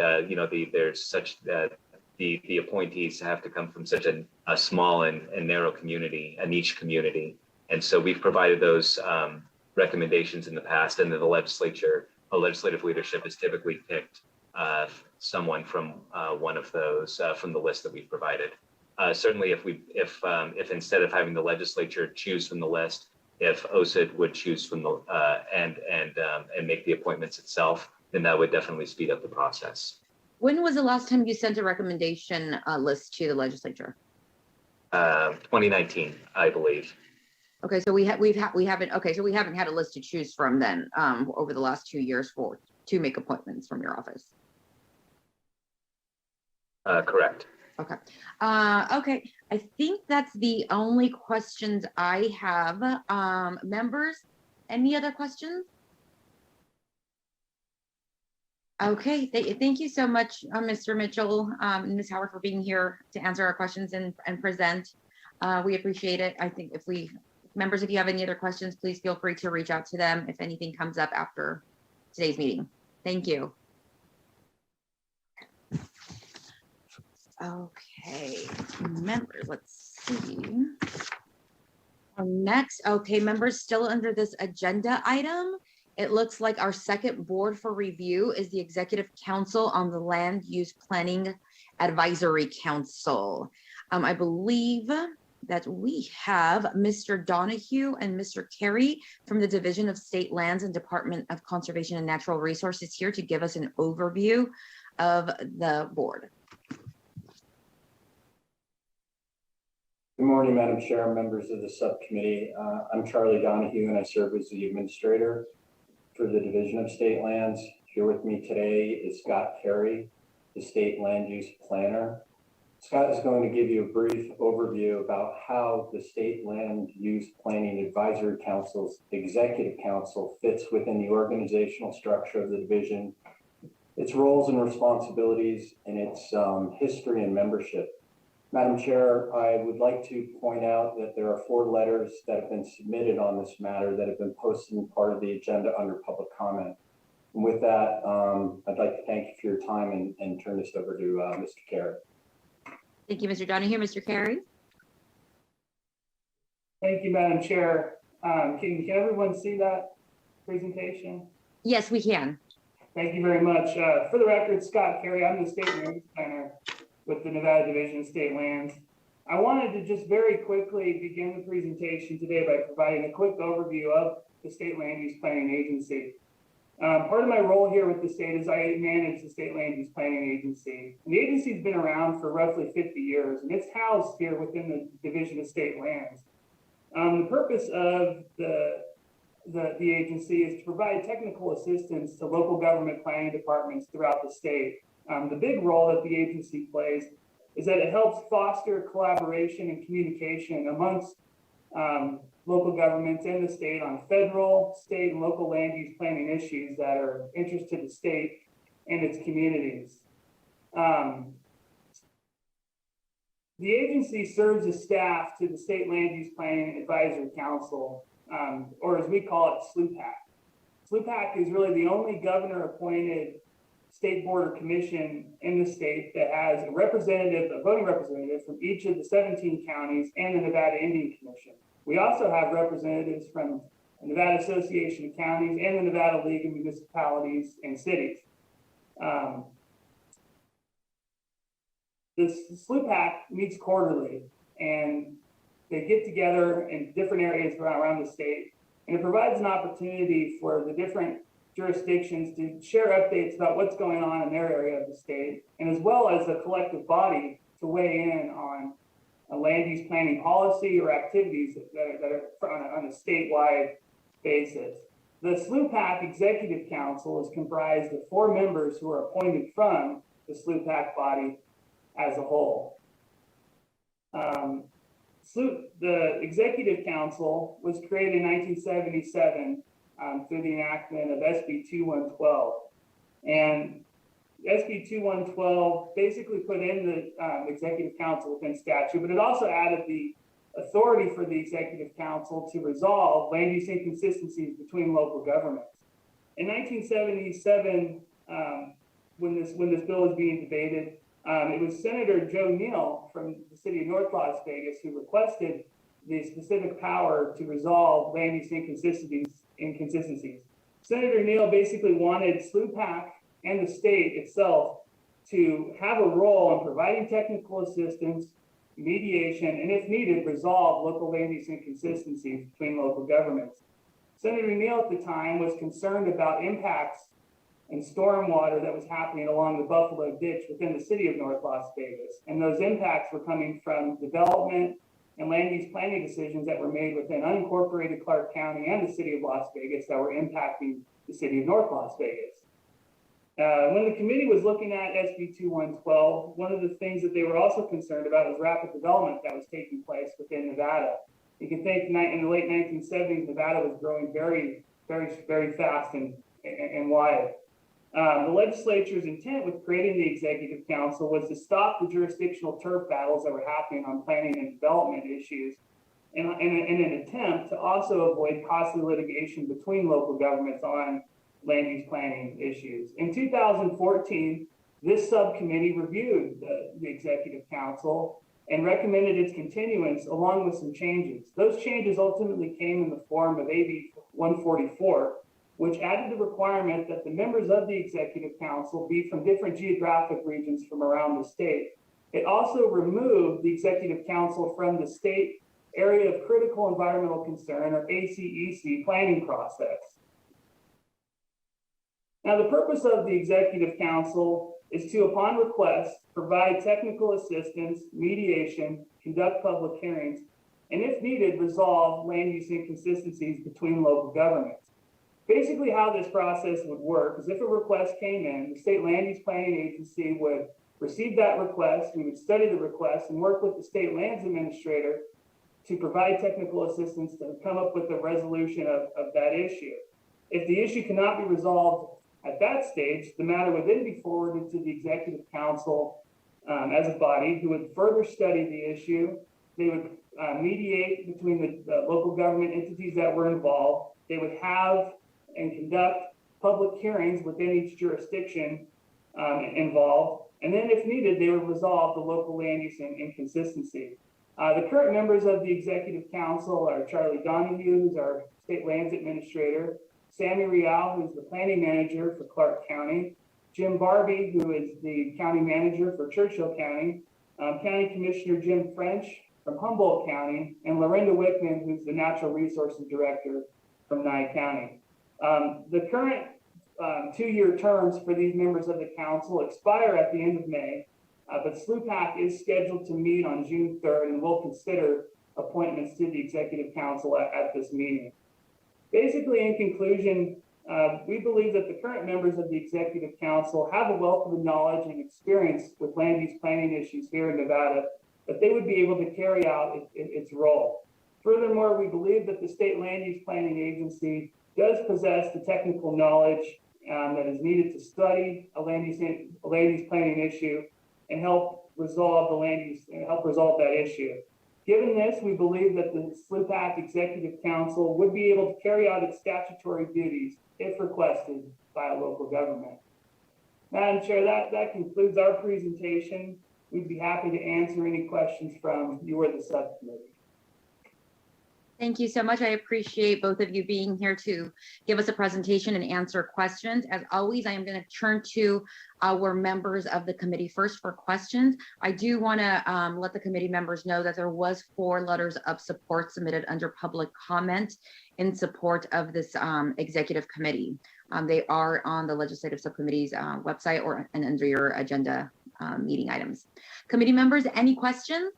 there's such that the appointees have to come from such a small and narrow community, a niche community, and so we've provided those recommendations in the past, and then the legislative leadership has typically picked someone from one of those from the list that we've provided. Certainly, if instead of having the legislature choose from the list, if OSID would choose from the and make the appointments itself, then that would definitely speed up the process. When was the last time you sent a recommendation list to the legislature? 2019, I believe. Okay, so we haven't had a list to choose from then over the last 2 years to make appointments from your office. Correct. Okay. Okay. I think that's the only questions I have. Members, any other questions? Okay. Thank you so much, Mr. Mitchell, and Ms. Howard, for being here to answer our questions and present. We appreciate it. I think if you have any other questions, please feel free to reach out to them if anything comes up after today's meeting. Thank you. Okay, members, let's see. Next, okay, members, still under this agenda item, it looks like our second board for review is the Executive Council on the Land Use Planning Advisory Council. I believe that we have Mr. Donahue and Mr. Carey from the Division of State Lands and Department of Conservation and Natural Resources here to give us an overview of the board. Good morning, Madam Chair, members of the subcommittee. I'm Charlie Donahue, and I serve as the administrator for the Division of State Lands. Here with me today is Scott Carey, the State Land Use Planner. Scott is going to give you a brief overview about how the State Land Use Planning Advisory Council's Executive Council fits within the organizational structure of the division, its roles and responsibilities, and its history and membership. Madam Chair, I would like to point out that there are 4 letters that have been submitted on this matter that have been posted in part of the agenda under public comment. And with that, I'd like to thank you for your time and turn this over to Mr. Carey. Thank you, Mr. Donahue. Mr. Carey? Thank you, Madam Chair. Can everyone see that presentation? Yes, we can. Thank you very much. For the record, Scott Carey, I'm the State Land Use Planner with the Nevada Division of State Lands. I wanted to just very quickly begin the presentation today by providing a quick overview of the State Land Use Planning Agency. Part of my role here with the state is I manage the State Land Use Planning Agency. And the agency's been around for roughly 50 years, and it's housed here within the Division of State Lands. The purpose of the agency is to provide technical assistance to local government planning departments throughout the state. The big role that the agency plays is that it helps foster collaboration and communication amongst local governments and the state on federal, state, and local land use planning issues that are of interest to the state and its communities. The agency serves as staff to the State Land Use Planning Advisory Council, or as we call it, Slupac. Slupac is really the only governor-appointed state board or commission in the state that has a voting representative from each of the 17 counties and the Nevada Indian Commission. We also have representatives from the Nevada Association of Counties and the Nevada League of Municipalities and Cities. The Slupac meets quarterly, and they get together in different areas around the state, and it provides an opportunity for the different jurisdictions to share updates about what's going on in their area of the state, and as well as a collective body to weigh in on a land use planning policy or activities that are on a statewide basis. The Slupac Executive Council is comprised of 4 members who are appointed from the Slupac body as a whole. The Executive Council was created in 1977 through the enactment of SB 2112. And SB 2112 basically put in the executive council within statute, but it also added the authority for the executive council to resolve land use inconsistencies between local governments. In 1977, when this bill was being debated, it was Senator Joe Neal from the city of North Las Vegas who requested the specific power to resolve land use inconsistencies. Senator Neal basically wanted Slupac and the state itself to have a role in providing technical assistance, mediation, and if needed, resolve local land use inconsistencies between local governments. Senator Neal at the time was concerned about impacts and stormwater that was happening along the Buffalo Ditch within the city of North Las Vegas. And those impacts were coming from development and land use planning decisions that were made within unincorporated Clark County and the city of Las Vegas that were impacting the city of North Las Vegas. When the committee was looking at SB 2112, one of the things that they were also concerned about was rapid development that was taking place within Nevada. You can think in the late 1970s, Nevada was growing very, very, very fast and wide. The legislature's intent with creating the executive council was to stop the jurisdictional turf battles that were happening on planning and development issues in an attempt to also avoid costly litigation between local governments on land use planning issues. In 2014, this subcommittee reviewed the executive council and recommended its continuance along with some changes. Those changes ultimately came in the form of AB 144, which added the requirement that the members of the executive council be from different geographic regions from around the state. It also removed the executive council from the state area of critical environmental concern, or ACEC, planning process. Now, the purpose of the executive council is to, upon request, provide technical assistance, mediation, conduct public hearings, and if needed, resolve land use inconsistencies between local governments. Basically, how this process would work is if a request came in, the state land use planning agency would receive that request, we would study the request and work with the state lands administrator to provide technical assistance to come up with a resolution of that issue. If the issue cannot be resolved at that stage, the matter would then be forwarded to the executive council as a body who would further study the issue. They would mediate between the local government entities that were involved. They would have and conduct public hearings within each jurisdiction involved. And then if needed, they would resolve the local land use inconsistency. The current members of the executive council are Charlie Donahue, who's our state lands administrator, Sammy Real, who's the planning manager for Clark County, Jim Barbie, who is the county manager for Churchill County, County Commissioner Jim French from Humboldt County, and Lorinda Wickman, who's the natural resources director from Nye County. The current 2-year terms for these members of the council expire at the end of May, but Slupac is scheduled to meet on June 3rd, and we'll consider appointments to the executive council at this meeting. Basically, in conclusion, we believe that the current members of the executive council have a wealth of knowledge and experience with land use planning issues here in Nevada, that they would be able to carry out its role. Furthermore, we believe that the state land use planning agency does possess the technical knowledge that is needed to study a land use planning issue and help resolve that issue. Given this, we believe that the Slupac Executive Council would be able to carry out its statutory duties if requested by a local government. Madam Chair, that concludes our presentation. We'd be happy to answer any questions from you or the subcommittee. Thank you so much. I appreciate both of you being here to give us a presentation and answer questions. As always, I am going to turn to our members of the committee first for questions. I do want to let the committee members know that there was 4 letters of support submitted under public comment in support of this executive committee. They are on the legislative subcommittee's website and under your agenda meeting items. Committee members, any questions?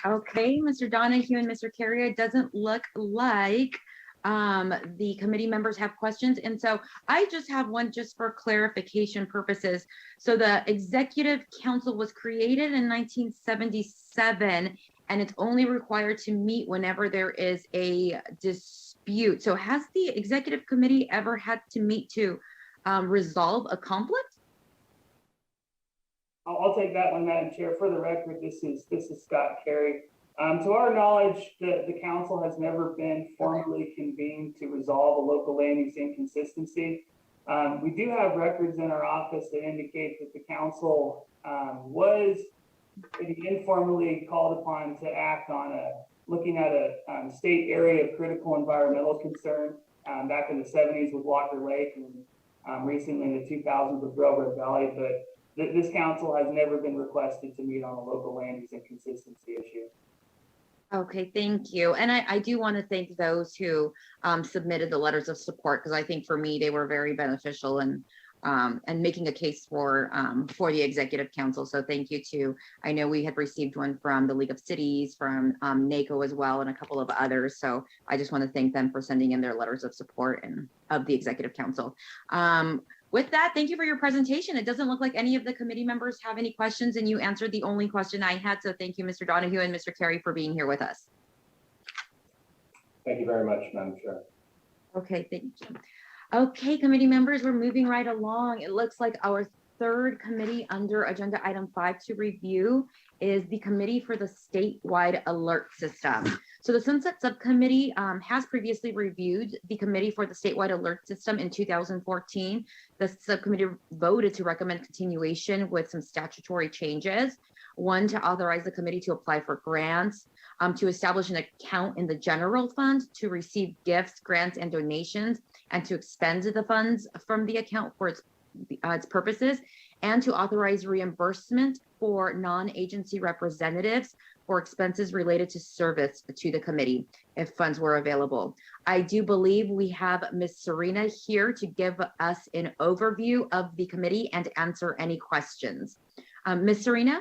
Okay, Mr. Donahue and Mr. Carrier, it doesn't look like the committee members have questions. And so I just have one just for clarification purposes. So the Executive Council was created in 1977, and it's only required to meet whenever there is a dispute dispute. So has the executive committee ever had to meet to resolve a conflict? I'll take that one, Madam Chair. For the record, this is Scott Carey. To our knowledge, the council has never been formally convened to resolve a local land use inconsistency. We do have records in our office that indicate that the council was informally called upon to act on looking at a state area of critical environmental concern back in the 70s with Walker Lake and recently in the 2000s with Railroad Valley. But this council has never been requested to meet on a local land use inconsistency issue. Okay, thank you. And I do want to thank those who submitted the letters of support, because I think for me, they were very beneficial and making a case for the executive council. So thank you to, I know we had received one from the League of Cities, from NACO as well, and a couple of others. So I just want to thank them for sending in their letters of support and of the executive council. With that, thank you for your presentation. It doesn't look like any of the committee members have any questions, and you answered the only question I had. So thank you, Mr. Donahue and Mr. Carey, for being here with us. Thank you very much, Madam Chair. Okay, thank you. Okay, committee members, we're moving right along. It looks like our third committee under agenda item 5 to review is the Committee for the Statewide Alert System. So the Sunset Subcommittee has previously reviewed the Committee for the Statewide Alert System in 2014. The subcommittee voted to recommend continuation with some statutory changes. One, to authorize the committee to apply for grants, to establish an account in the general fund to receive gifts, grants, and donations, and to expend the funds from the account for its purposes, and to authorize reimbursement for non-agency representatives for expenses related to service to the committee if funds were available. I do believe we have Ms. Serena here to give us an overview of the committee and answer any questions. Ms. Serena?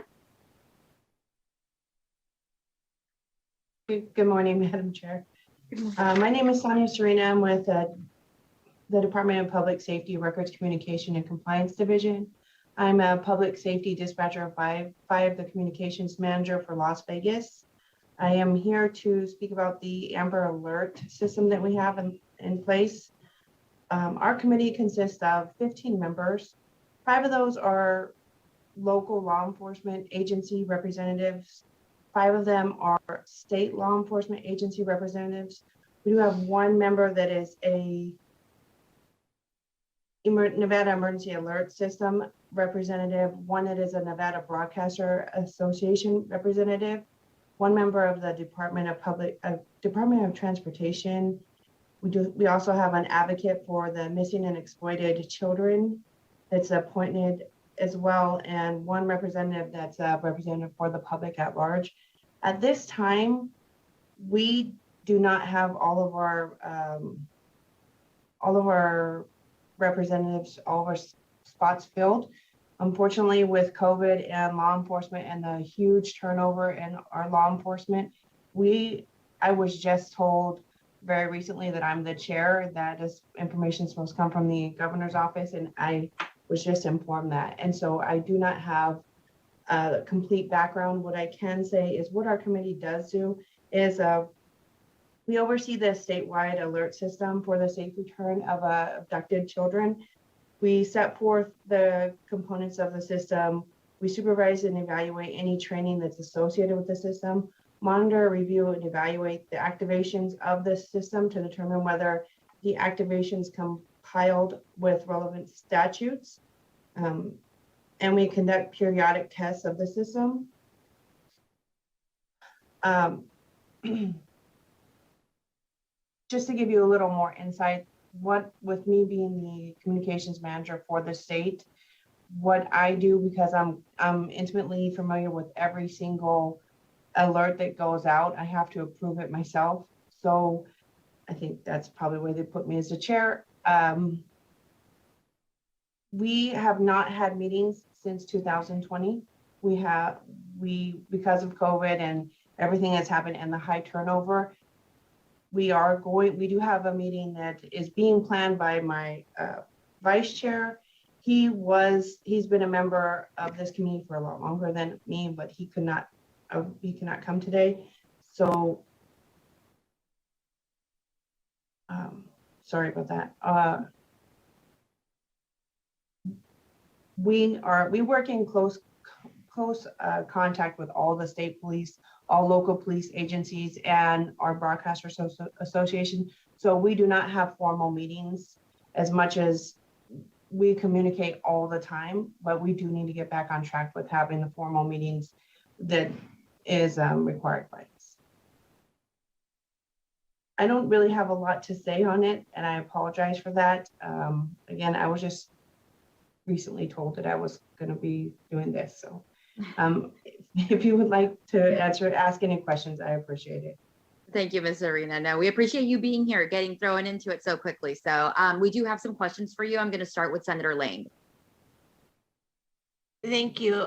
Good morning, Madam Chair. My name is Sonia Serena. I'm with the Department of Public Safety, Records, Communication, and Compliance Division. I'm a public safety dispatcher of five, the communications manager for Las Vegas. I am here to speak about the Amber Alert system that we have in place. Our committee consists of 15 members. 5 of those are local law enforcement agency representatives. 5 of them are state law enforcement agency representatives. We do have 1 member that is a Nevada Emergency Alert System representative, 1 that is a Nevada Broadcaster Association representative, 1 member of the Department of Transportation. We also have an advocate for the missing and exploited children that's appointed as well, and 1 representative that's a representative for the public at large. At this time, we do not have all of our representatives, all of our spots filled. Unfortunately, with COVID and law enforcement and the huge turnover in our law enforcement, I was just told very recently that I'm the chair, that this information is supposed to come from the governor's office, and I was just informed that. And so I do not have a complete background. What I can say is what our committee does do is we oversee the statewide alert system for the safe return of abducted children. We set forth the components of the system. We supervise and evaluate any training that's associated with the system, monitor, review, and evaluate the activations of the system to determine whether the activations compiled with relevant statutes. And we conduct periodic tests of the system. Just to give you a little more insight, with me being the communications manager for the state, what I do, because I'm intimately familiar with every single alert that goes out, I have to approve it myself. So I think that's probably where they put me as the chair. We have not had meetings since 2020. Because of COVID and everything that's happened and the high turnover, we do have a meeting that is being planned by my vice chair. He's been a member of this committee for a lot longer than me, but he could not come today. So sorry about that. We work in close contact with all the state police, all local police agencies, and our broadcasters association. So we do not have formal meetings as much as we communicate all the time, but we do need to get back on track with having the formal meetings that is required by us. I don't really have a lot to say on it, and I apologize for that. Again, I was just recently told that I was going to be doing this. So if you would like to ask any questions, I appreciate it. Thank you, Ms. Arena. No, we appreciate you being here, getting thrown into it so quickly. So we do have some questions for you. I'm going to start with Senator Lang. Thank you.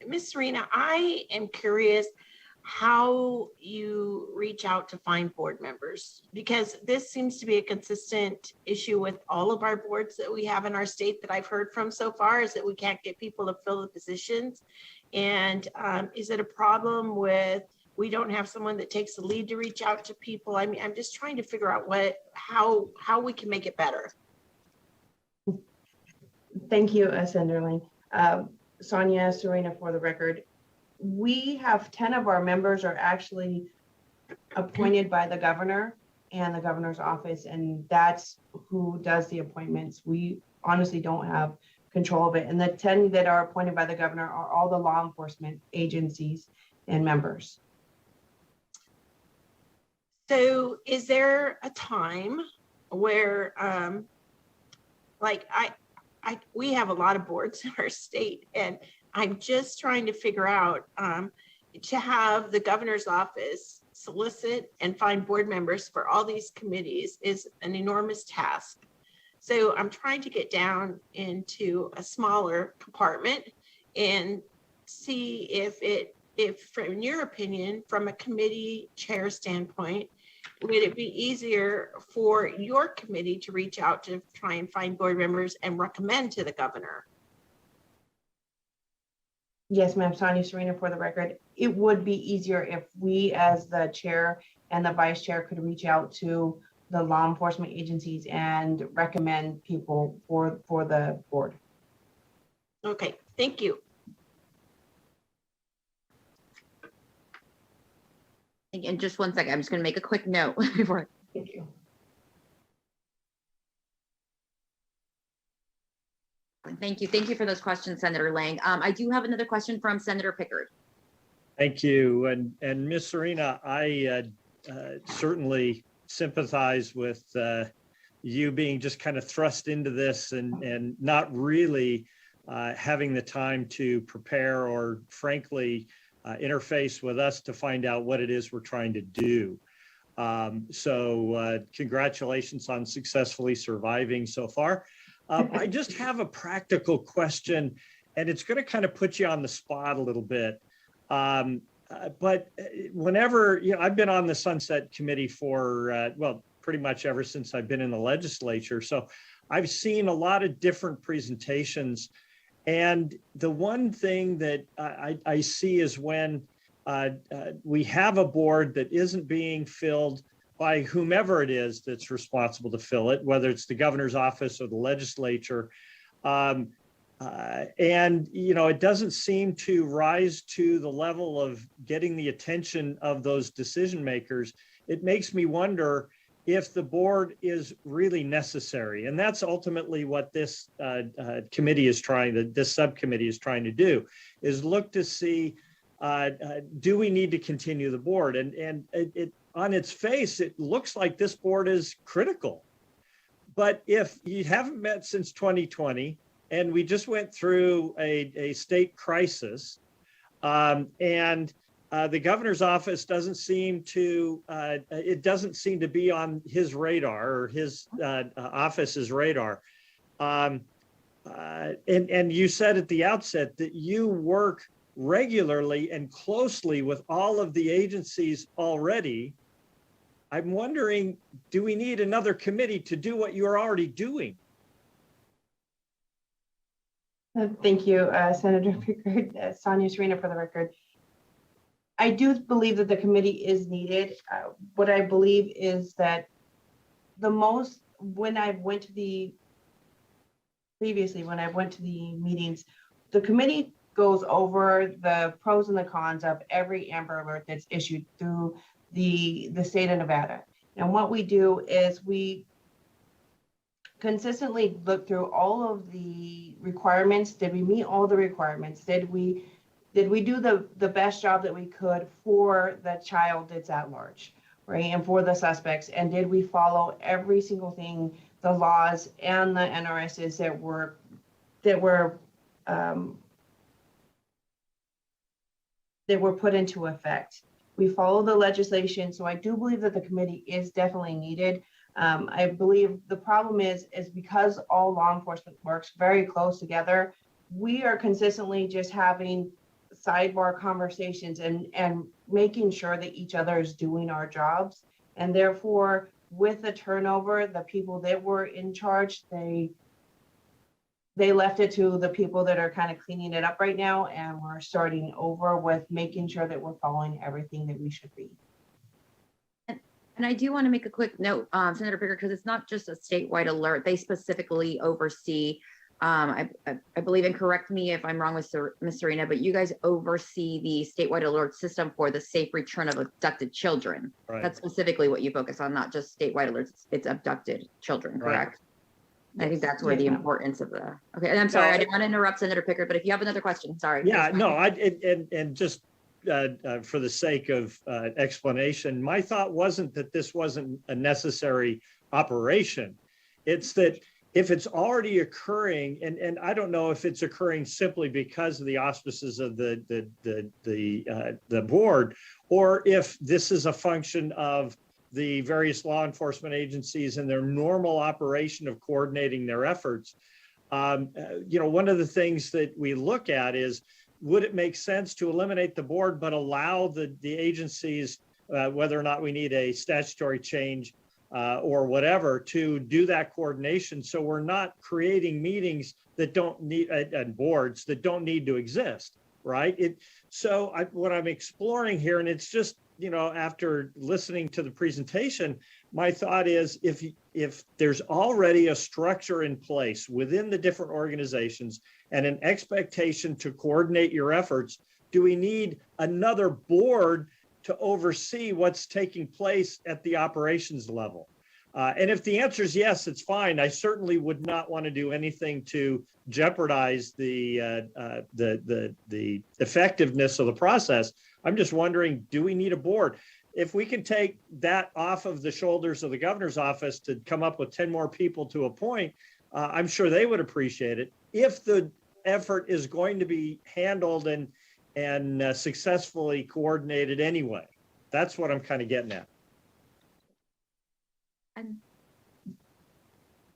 Ms. Serena, I am curious how you reach out to find board members, because this seems to be a consistent issue with all of our boards that we have in our state that I've heard from so far, is that we can't get people to fill the positions. And is it a problem with, we don't have someone that takes the lead to reach out to people? I mean, I'm just trying to figure out how we can make it better. Thank you, Senator Lane. Sonia Serena, for the record, we have 10 of our members are actually appointed by the governor and the governor's office, and that's who does the appointments. We honestly don't have control of it. And the 10 that are appointed by the governor are all the law enforcement agencies and members. So is there a time where, we have a lot of boards in our state, and I'm just trying to figure out to have the governor's office solicit and find board members for all these committees is an enormous task. So I'm trying to get down into a smaller compartment and see if from your opinion, from a committee chair standpoint, would it be easier for your committee to reach out to try and find board members and recommend to the governor? Yes, ma'am. Sonia Serena, for the record, it would be easier if we as the chair and the vice chair could reach out to the law enforcement agencies and recommend people for the board. Okay, thank you. And just one second, I'm just going to make a quick note before. Thank you. Thank you. Thank you for those questions, Senator Lang. I do have another question from Senator Pickard. Thank you. And Ms. Serena, I certainly sympathize with you being just kind of thrust into this and not really having the time to prepare or frankly interface with us to find out what it is we're trying to do. So congratulations on successfully surviving so far. I just have a practical question, and it's going to kind of put you on the spot a little bit. But whenever, I've been on the Sunset Committee for, pretty much ever since I've been in the legislature. So I've seen a lot of different presentations. And the one thing that I see is when we have a board that isn't being filled by whomever it is that's responsible to fill it, whether it's the governor's office or the legislature. And, it doesn't seem to rise to the level of getting the attention of those decision makers. It makes me wonder if the board is really necessary. And that's ultimately what this committee is this subcommittee is trying to do, is look to see, do we need to continue the board? And it on its face, it looks like this board is critical. But if you haven't met since 2020, and we just went through a state crisis, and the governor's office doesn't seem to, be on his radar or his office's radar. And you said at the outset that you work regularly and closely with all of the agencies already. I'm wondering, do we need another committee to do what you're already doing? Thank you, Senator Pickard. Sonia Serena, for the record. I do believe that the committee is needed. What I believe is that when I went to the meetings, the committee goes over the pros and the cons of every Amber Alert that's issued through the state of Nevada. And what we do is we consistently look through all of the requirements. Did we meet all the requirements? Did we do the best job that we could for the child that's at large, right? And for the suspects? And did we follow every single thing, the laws and the NRSs that were put into effect? We follow the legislation. So I do believe that the committee is definitely needed. I believe the problem is because all law enforcement works very close together, we are consistently just having sidebar conversations and making sure that each other is doing our jobs. And therefore, with the turnover, the people that were in charge, they left it to the people that are kind of cleaning it up right now. And we're starting over with making sure that we're following everything that we should be. And I do want to make a quick note, Senator Picker, because it's not just a statewide alert. They specifically oversee, I believe, and correct me if I'm wrong, Ms. Serena, but you guys oversee the statewide alert system for the safe return of abducted children. Right. That's specifically what you focus on, not just statewide alerts. It's abducted children, correct? Right. I think that's where the importance of the, okay, and I'm sorry, I didn't want to interrupt Senator Pickard, but if you have another question, sorry. Yeah, no, and just for the sake of explanation, my thought wasn't that this wasn't a necessary operation. It's that if it's already occurring, and I don't know if it's occurring simply because of the auspices of the board, or if this is a function of the various law enforcement agencies and their normal operation of coordinating their efforts. One of the things that we look at is, would it make sense to eliminate the board but allow the agencies, whether or not we need a statutory change or whatever, to do that coordination, so we're not creating meetings that don't need, and boards that don't need to exist, right? What I'm exploring here, and it's just, after listening to the presentation, my thought is, if there's already a structure in place within the different organizations and an expectation to coordinate your efforts, do we need another board to oversee what's taking place at the operations level? And if the answer is yes, it's fine. I certainly would not want to do anything to jeopardize the effectiveness of the process. I'm just wondering, do we need a board? If we can take that off of the shoulders of the governor's office to come up with 10 more people to appoint, I'm sure they would appreciate it. If the effort is going to be handled and successfully coordinated anyway, that's what I'm kind of getting at.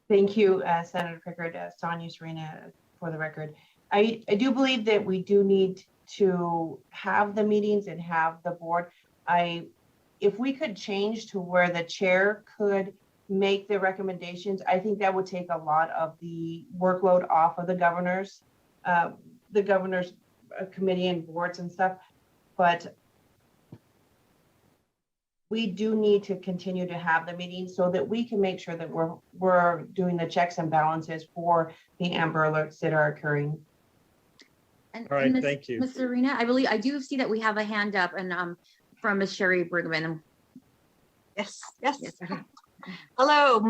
Thank you, Senator Pickard, Sonia Serena, for the record. I do believe that we do need to have the meetings and have the board. If we could change to where the chair could make the recommendations, I think that would take a lot of the workload off of the governor's committee and boards and stuff. But we do need to continue to have the meetings so that we can make sure that we're doing the checks and balances for the Amber Alerts that are occurring. And, all right, thank you. Ms. Serena, I do see that we have a hand up, and from Ms. Sherry Brigman. Yes. Hello,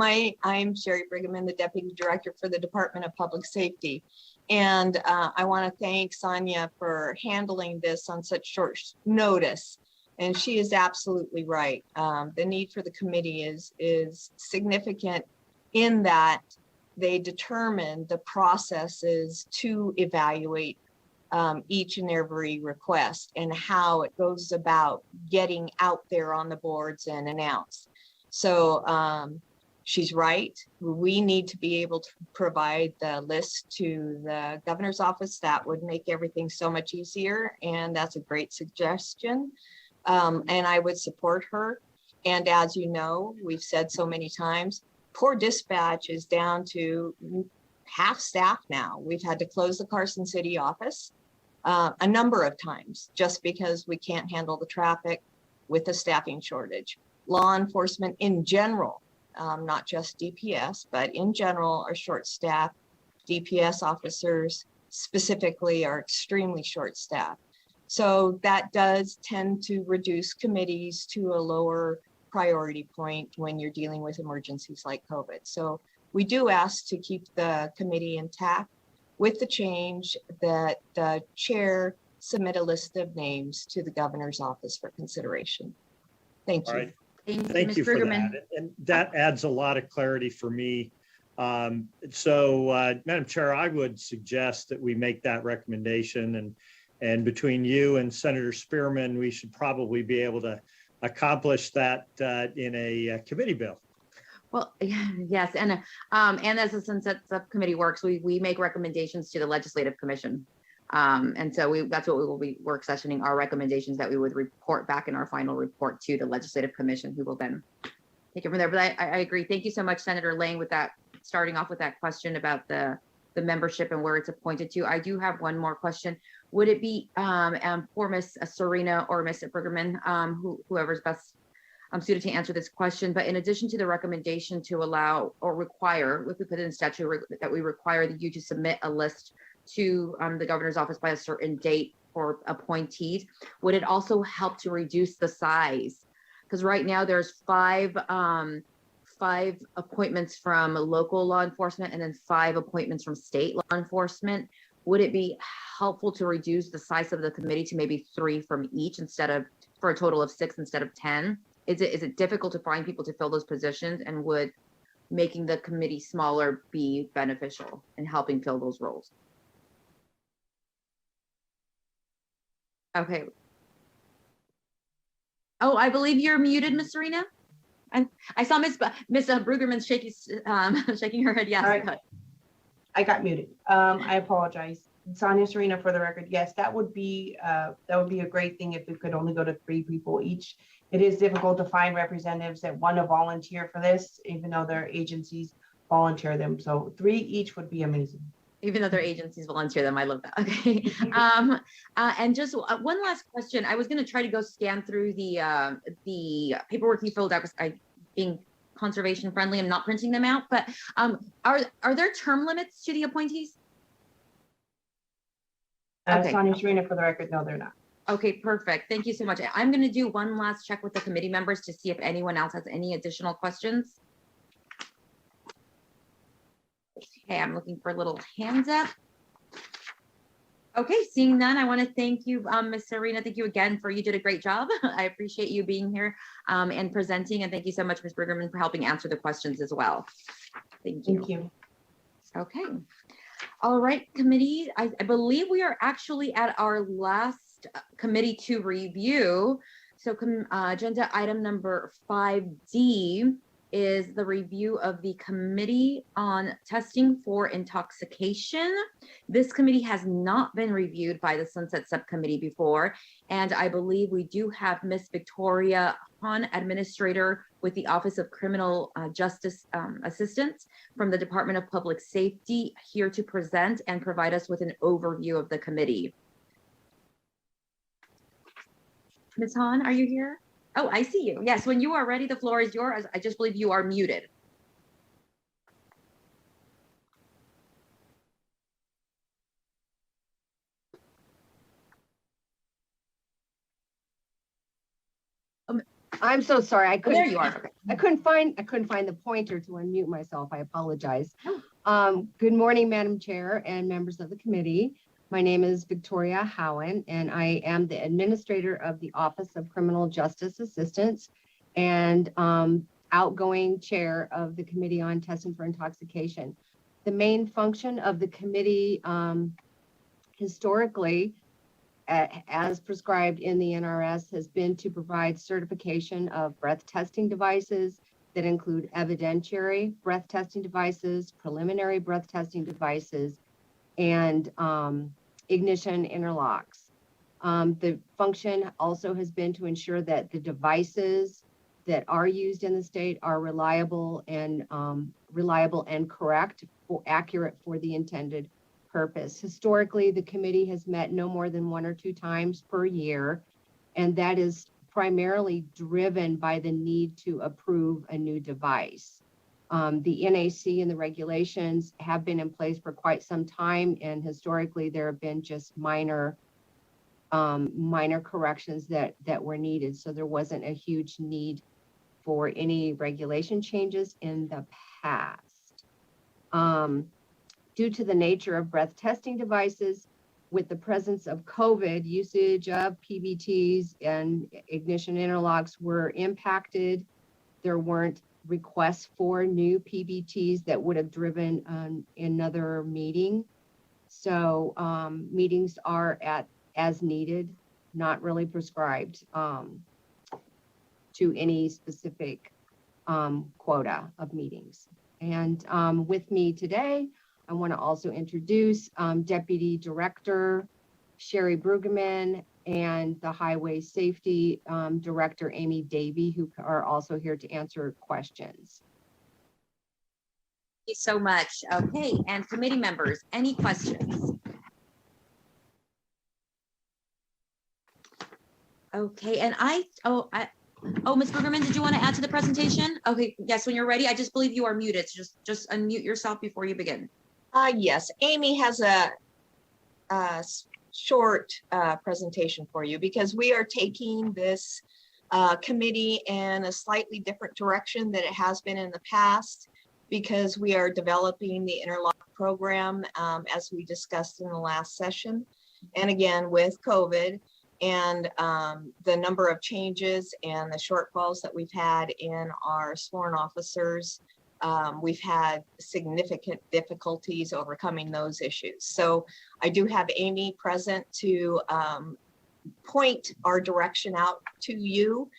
I'm Sherry Brigham, the Deputy Director for the Department of Public Safety. And I want to thank Sonia for handling this on such short notice. And she is absolutely right. The need for the committee is significant in that they determine the processes to evaluate each and every request and how it goes about getting out there on the boards and announced. So she's right. We need to be able to provide the list to the governor's office. That would make everything so much easier. And that's a great suggestion. And I would support her. And as you know, we've said so many times, Core Dispatch is down to half staff now. We've had to close the Carson City office a number of times just because we can't handle the traffic with a staffing shortage. Law enforcement in general not just DPS, but in general are short-staffed. DPS officers specifically are extremely short-staffed. So that does tend to reduce committees to a lower priority point when you're dealing with emergencies like COVID. So we do ask to keep the committee intact with the change that the chair submit a list of names to the governor's office for consideration. Thank you. All right. Thank Thank you, you for Brueggemann. that. And that adds a lot of clarity for me. Madam Chair, I would suggest that we make that recommendation, and between you and Senator Spearman, we should probably be able to accomplish that in a committee bill. Well, yes, and as the Sunset Subcommittee works, we make recommendations to the Legislative Commission. And so that's what we will be work sessioning, our recommendations that we would report back in our final report to the Legislative Commission, who will then take it from there. But I agree. Thank you so much, Senator Lang, with that, starting off with that question about the membership and where it's appointed to. I do have one more question. Would it be for Ms. Serena or Ms. Brueggemann, whoever's best suited to answer this question, but in addition to the recommendation to allow or require, if we put it in statute, that we require you to submit a list to the governor's office by a certain date for appointees, would it also help to reduce the size? Because right now there's five appointments from local law enforcement and then 5 appointments from state law enforcement. Would it be helpful to reduce the size of the committee to maybe 3 from each for a total of 6 instead of 10? Is it difficult to find people to fill those positions, and would making the committee smaller be beneficial in helping fill those roles? Okay. Oh, I believe you're muted, Ms. Serena. And I saw Ms. Brueggemann shaking her head. Yes. All right. I got muted. I apologize. Sonia Serena, for the record. Yes, that would be a great thing if we could only go to 3 people each. It is difficult to find representatives that want to volunteer for this, even though their agencies volunteer them. So 3 each would be amazing. Even though their agencies volunteer them, I love that. Okay. And just one last question. I was going to try to go scan through the paperwork you filled out, being conservation friendly and not printing them out. But are there term limits to the appointees? Okay. Sonia Serena, for the record, no, they're not. Okay, perfect. Thank you so much. I'm going to do one last check with the committee members to see if anyone else has any additional questions. Okay, I'm looking for little hands up. Okay, seeing none, I want to thank you, Ms. Serena. Thank you again you did a great job. I appreciate you being here and presenting. And thank you so much, Ms. Brueggemann, for helping answer the questions as well. Thank you. Thank you. Okay. All right, committee. I believe we are actually at our last committee to review. So agenda item number 5D is the review of the Committee on Testing for Intoxication. This committee has not been reviewed by the Sunset Subcommittee before, and I believe we do have Ms. Victoria Hahn, Administrator with the Office of Criminal Justice Assistance from the Department of Public Safety, here to present and provide us with an overview of the committee. Ms. Hahn, are you here? Oh, I see you. Yes, when you are ready, the floor is yours. I just believe you are muted. I'm so sorry. I couldn't. There you are. Okay. I couldn't find the pointer to unmute myself. I apologize. Good morning, Madam Chair and members of the committee. My name is Victoria Howen, and I am the administrator of the Office of Criminal Justice Assistance and outgoing chair of the Committee on Testing for Intoxication. The main function of the committee historically, as prescribed in the NRS, has been to provide certification of breath testing devices that include evidentiary breath testing devices, preliminary breath testing devices, and ignition interlocks. The function also has been to ensure that the devices that are used in the state are reliable and correct, accurate for the intended purpose. Historically, the committee has met no more than 1 or 2 times per year, and that is primarily driven by the need to approve a new device. The NAC and the regulations have been in place for quite some time, and historically there have been just minor corrections that were needed. So there wasn't a huge need for any regulation changes in the past. Due to the nature of breath testing devices, with the presence of COVID, usage of PBTs and ignition interlocks were impacted. There weren't requests for new PBTs that would have driven another meeting. So meetings are as needed, not really prescribed to any specific quota of meetings. And with me today, I want to also introduce Deputy Director Sherry Brueggemann and the Highway Safety Director Amy Davey, who are also here to answer questions. Thank you so much. Okay, and committee members, any questions? Okay, and Ms. Brueggemann, did you want to add to the presentation? Okay, yes, when you're ready. I just believe you are muted. So just unmute yourself before you begin. Yes, Amy has a short presentation for you because we are taking this committee in a slightly different direction than it has been in the past, because we are developing the interlock program as we discussed in the last session. And again, with COVID and the number of changes and the shortfalls that we've had in our sworn officers, we've had significant difficulties overcoming those issues. So I do have Amy present to point our direction out to you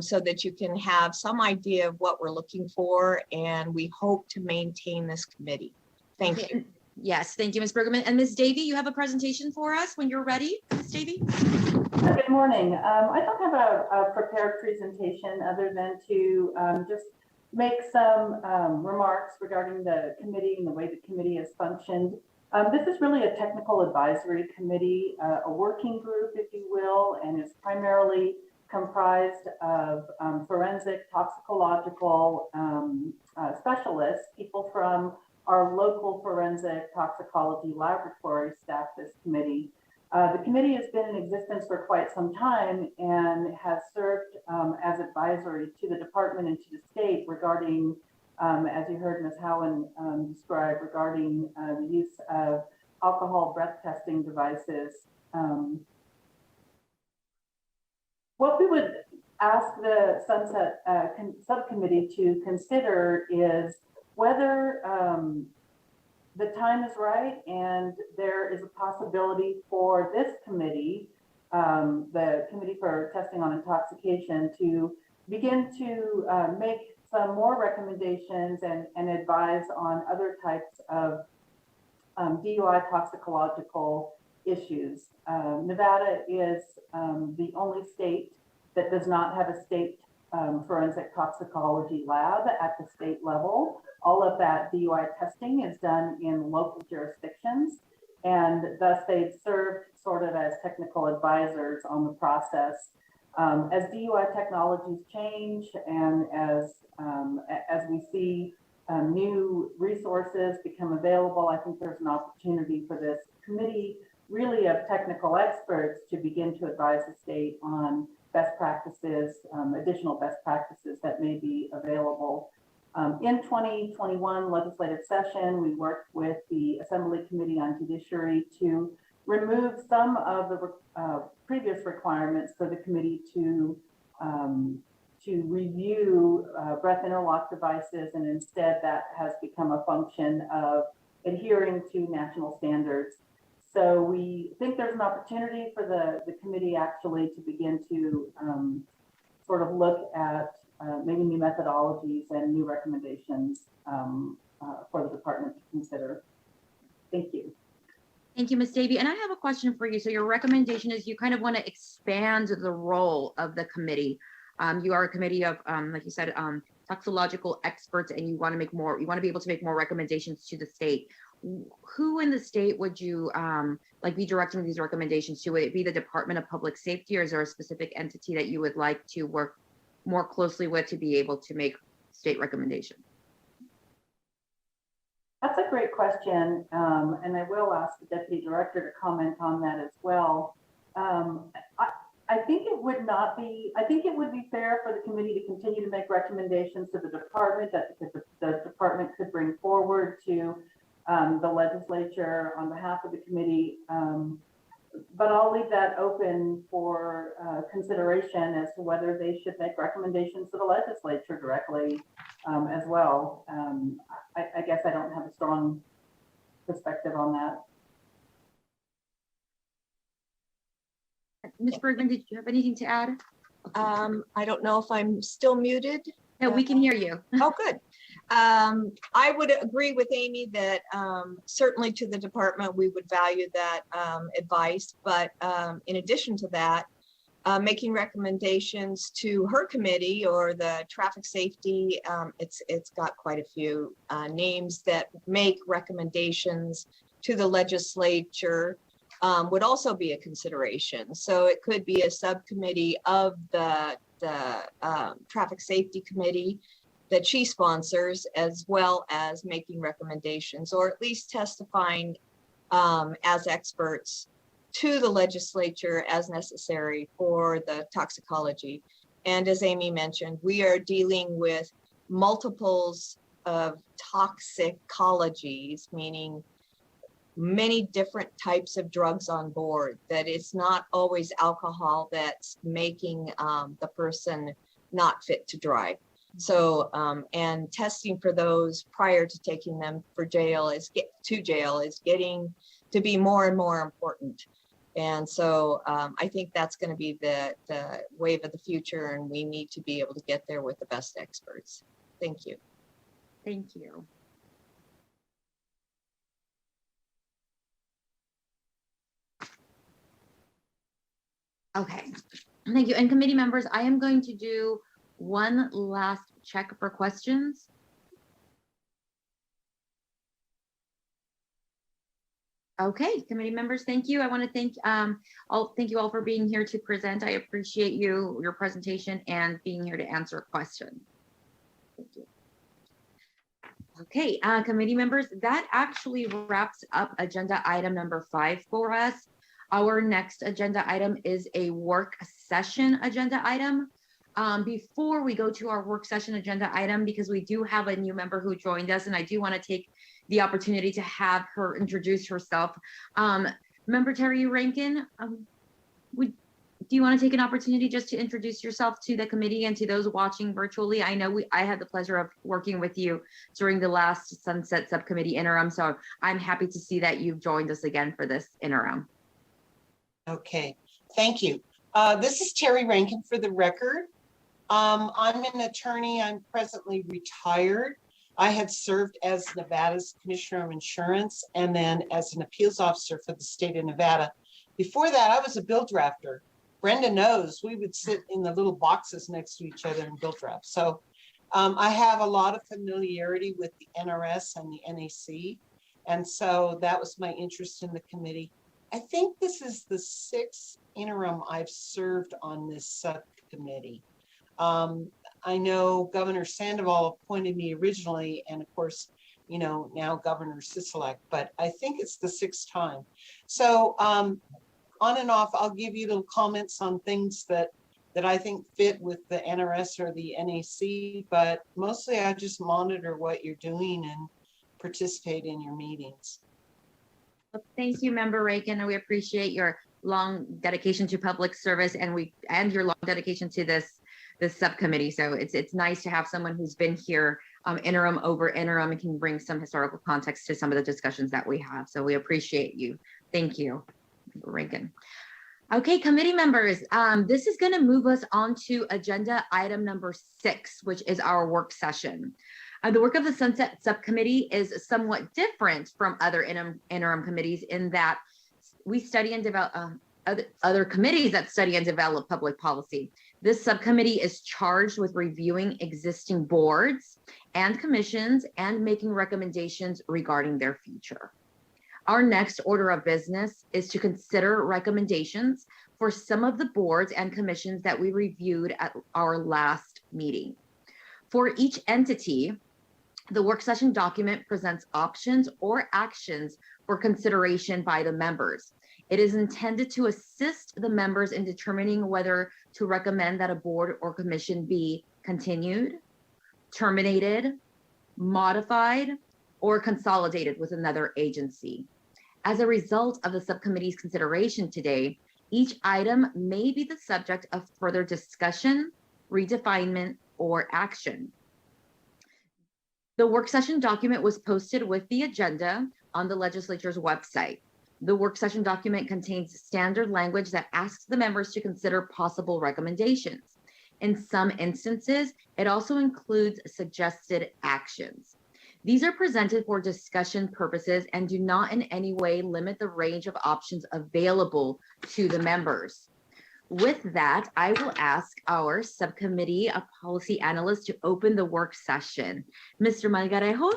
so that you can have some idea of what we're looking for, and we hope to maintain this committee. Thank you. Yes, thank you, Ms. Brueggemann. And Ms. Davey, you have a presentation for us when you're ready, Ms. Davey? Good morning. I don't have a prepared presentation other than to just make some remarks regarding the committee and the way the committee has functioned. This is really a technical advisory committee, a working group, if you will, and is primarily comprised of forensic toxicological specialists, people from our local forensic toxicology laboratory staff this committee. The committee has been in existence for quite some time and has served as advisory to the department and to the state regarding, as you heard Ms. Howen describe, regarding the use of alcohol breath testing devices. What we would ask the Sunset Subcommittee to consider is whether the time is right and there is a possibility for this committee, the Committee for Testing on Intoxication, to begin to make some more recommendations and advise on other types of DUI toxicological issues. Nevada is the only state that does not have a state forensic toxicology lab at the state level. All of that DUI testing is done in local jurisdictions, and thus they've served sort of as technical advisors on the process. As DUI technologies change and as we see new resources become available, I think there's an opportunity for this committee really of technical experts to begin to advise the state on best practices, additional best practices that may be available. In 2021 legislative session, we worked with the Assembly Committee on Judiciary to remove some of the previous requirements for the committee to review breath interlock devices, and instead that has become a function of adhering to national standards. So we think there's an opportunity for the committee actually to begin to sort of look at maybe new methodologies and new recommendations for the department to consider. Thank you. Thank you, Ms. Davey. And I have a question for you. So your recommendation is you kind of want to expand the role of the committee. You are a committee of, like you said, toxicological experts, and you want to be able to make more recommendations to the state. Who in the state would you be directing these recommendations to? Would it be the Department of Public Safety, or is there a specific entity that you would like to work more closely with to be able to make state recommendations? a great question, and I will ask the deputy director to comment on that as well. I think it would not be, I think it would be fair for the committee to continue to make recommendations to the department that the department could bring forward to the legislature on behalf of the committee. But I'll leave that open for consideration as to whether they should make recommendations to the legislature directly as well. I guess I don't have a strong perspective on that. Ms. Bergman, did you have anything to add? I don't know if I'm still muted. No, we can hear you. Oh, good. I would agree with Amy that certainly to the department, we would value that advice. But in addition to that, making recommendations to her committee or the traffic safety, it's got quite a few names that make recommendations to the legislature would also be a consideration. So it could be a subcommittee of the traffic safety committee that she sponsors, as well as making recommendations or at least testifying as experts to the legislature as necessary for the toxicology. And as Amy mentioned, we are dealing with multiples of toxicologies, meaning many different types of drugs on board, that it's not always alcohol that's making the person not fit to drive. So, and testing for those prior to taking them for jail is getting to be more and more important. And so I think that's going to be the wave of the future, and we need to be able to get there with the best experts. Thank you. Thank you. Okay, thank you. And committee members, I am going to do one last check for questions. Okay, committee members, thank you. I want to thank you all for being here to present. I appreciate your presentation and being here to answer questions. Thank you. Okay, committee members, that actually wraps up agenda item number 5 for us. Our next agenda item is a work session agenda item. Before we go to our work session agenda item, because we do have a new member who joined us, and I do want to take the opportunity to have her introduce herself. Member Terry Rankin, do you want to take an opportunity just to introduce yourself to the committee and to those watching virtually? I know I had the pleasure of working with you during the last Sunset Subcommittee interim, so I'm happy to see that you've joined us again for this interim. Okay, thank you. This is Terry Rankin for the record. I'm an attorney. I'm presently retired. I had served as Nevada's Commissioner of Insurance and then as an appeals officer for the state of Nevada. Before that, I was a bill drafter. Brenda knows we would sit in the little boxes next to each other and bill draft. So I have a lot of familiarity with the NRS and the NAC. And so that was my interest in the committee. I think this is the 6th interim I've served on this subcommittee. I know Governor Sandoval appointed me originally, and of course, you know, now Governor Slupac, but I think it's the 6th time. So on and off, I'll give you little comments on things that I think fit with the NRS or the NAC, but mostly I just monitor what you're doing and participate in your meetings. Well, thank you, Member Rankin, and we appreciate your long dedication to public service and your long dedication to this subcommittee. So it's nice to have someone who's been here interim over interim and can bring some historical context to some of the discussions that we have. So we appreciate you. Thank you, Member Rankin. Okay, committee members, this is going to move us on to agenda item number 6, which is our work session. The work of the Sunset Subcommittee is somewhat different from other interim committees in that we study and develop other committees that study and develop public policy. This subcommittee is charged with reviewing existing boards and commissions and making recommendations regarding their future. Our next order of business is to consider recommendations for some of the boards and commissions that we reviewed at our last meeting. For each entity, The work session document presents options or actions for consideration by the members. It is intended to assist the members in determining whether to recommend that a board or commission be continued, terminated, modified, or consolidated with another agency. As a result of the subcommittee's consideration today, each item may be the subject of further discussion, redefinement, or action. The work session document was posted with the agenda on the legislature's website. The work session document contains standard language that asks the members to consider possible recommendations. In some instances, it also includes suggested actions. These are presented for discussion purposes and do not in any way limit the range of options available to the members. With that, I will ask our subcommittee of policy analysts to open the work session. Mr. Malgarejo?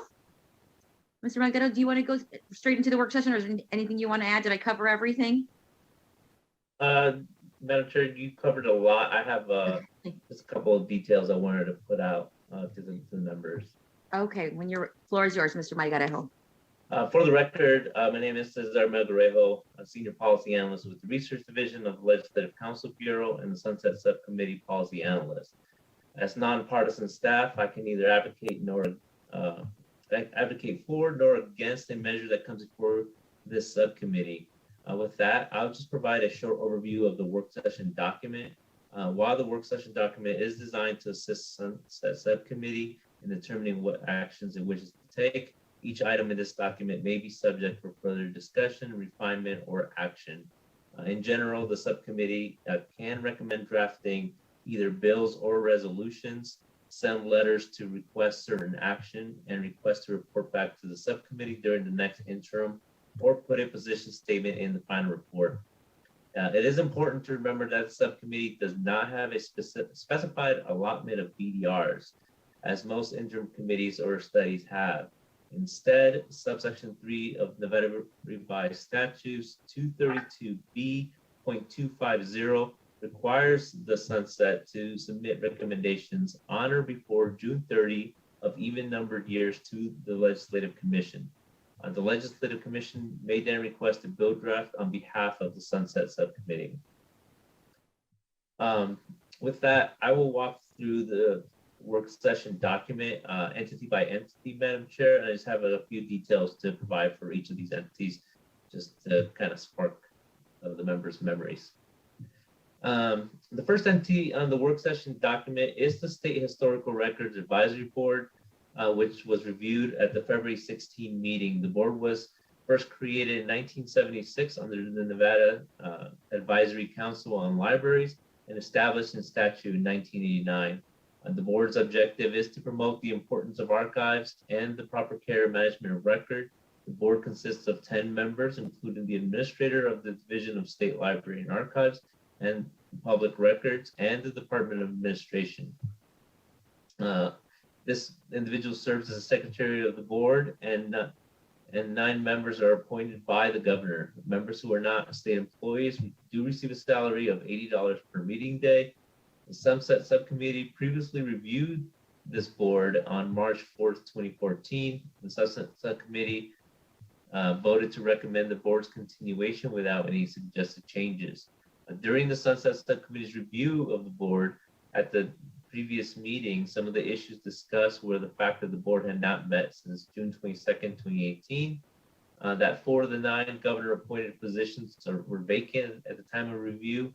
Mr. Malgarejo, do you want to go straight into the work session, or is there anything you want to add? Did I cover everything? Madam Chair, you covered a lot. I have just a couple of details I wanted to put out to the members. Okay, when your floor is yours, Mr. Malgarejo. For the record, my name is Cesar Melgarejo, a senior policy analyst with the Research Division of the Legislative Council Bureau and the Sunset Subcommittee policy analyst. As nonpartisan staff, I can neither advocate for nor against a measure that comes before this subcommittee. With that, I'll just provide a short overview of the work session document. While the work session document is designed to assist Sunset Subcommittee in determining what actions it wishes to take, each item in this document may be subject for further discussion, refinement, or action. In general, the subcommittee can recommend drafting either bills or resolutions, send letters to request certain action, and request to report back to the subcommittee during the next interim, or put a position statement in the final report. It is important to remember that the subcommittee does not have a specified allotment of BDRs, as most interim committees or studies have. Instead, subsection 3 of Nevada Revised Statutes 232B.250 requires the Sunset to submit recommendations on or before June 30 of even-numbered years to the Legislative Commission. The Legislative Commission may then request a bill draft on behalf of the Sunset Subcommittee. With that, I will walk through the work session document entity by entity, Madam Chair, and I just have a few details to provide for each of these entities, just to kind of spark the members' memories. The first entity on the work session document is the State Historical Records Advisory Board, which was reviewed at the February 16 meeting. The board was first created in 1976 under the Nevada Advisory Council on Libraries and established in statute in 1989. The board's objective is to promote the importance of archives and the proper care and management of record. The board consists of 10 members, including the administrator of the Division of State Library and Archives and Public Records and the Department of Administration. This individual serves as a secretary of the board, and 9 members are appointed by the governor. Members who are not state employees do receive a salary of $80 per meeting day. The Sunset Subcommittee previously reviewed this board on March 4th, 2014. The Sunset Subcommittee voted to recommend the board's continuation without any suggested changes. During the Sunset Subcommittee's review of the board at the previous meeting, some of the issues discussed were the fact that the board had not met since June 22nd, 2018, that 4 of the 9 governor-appointed positions were vacant at the time of review,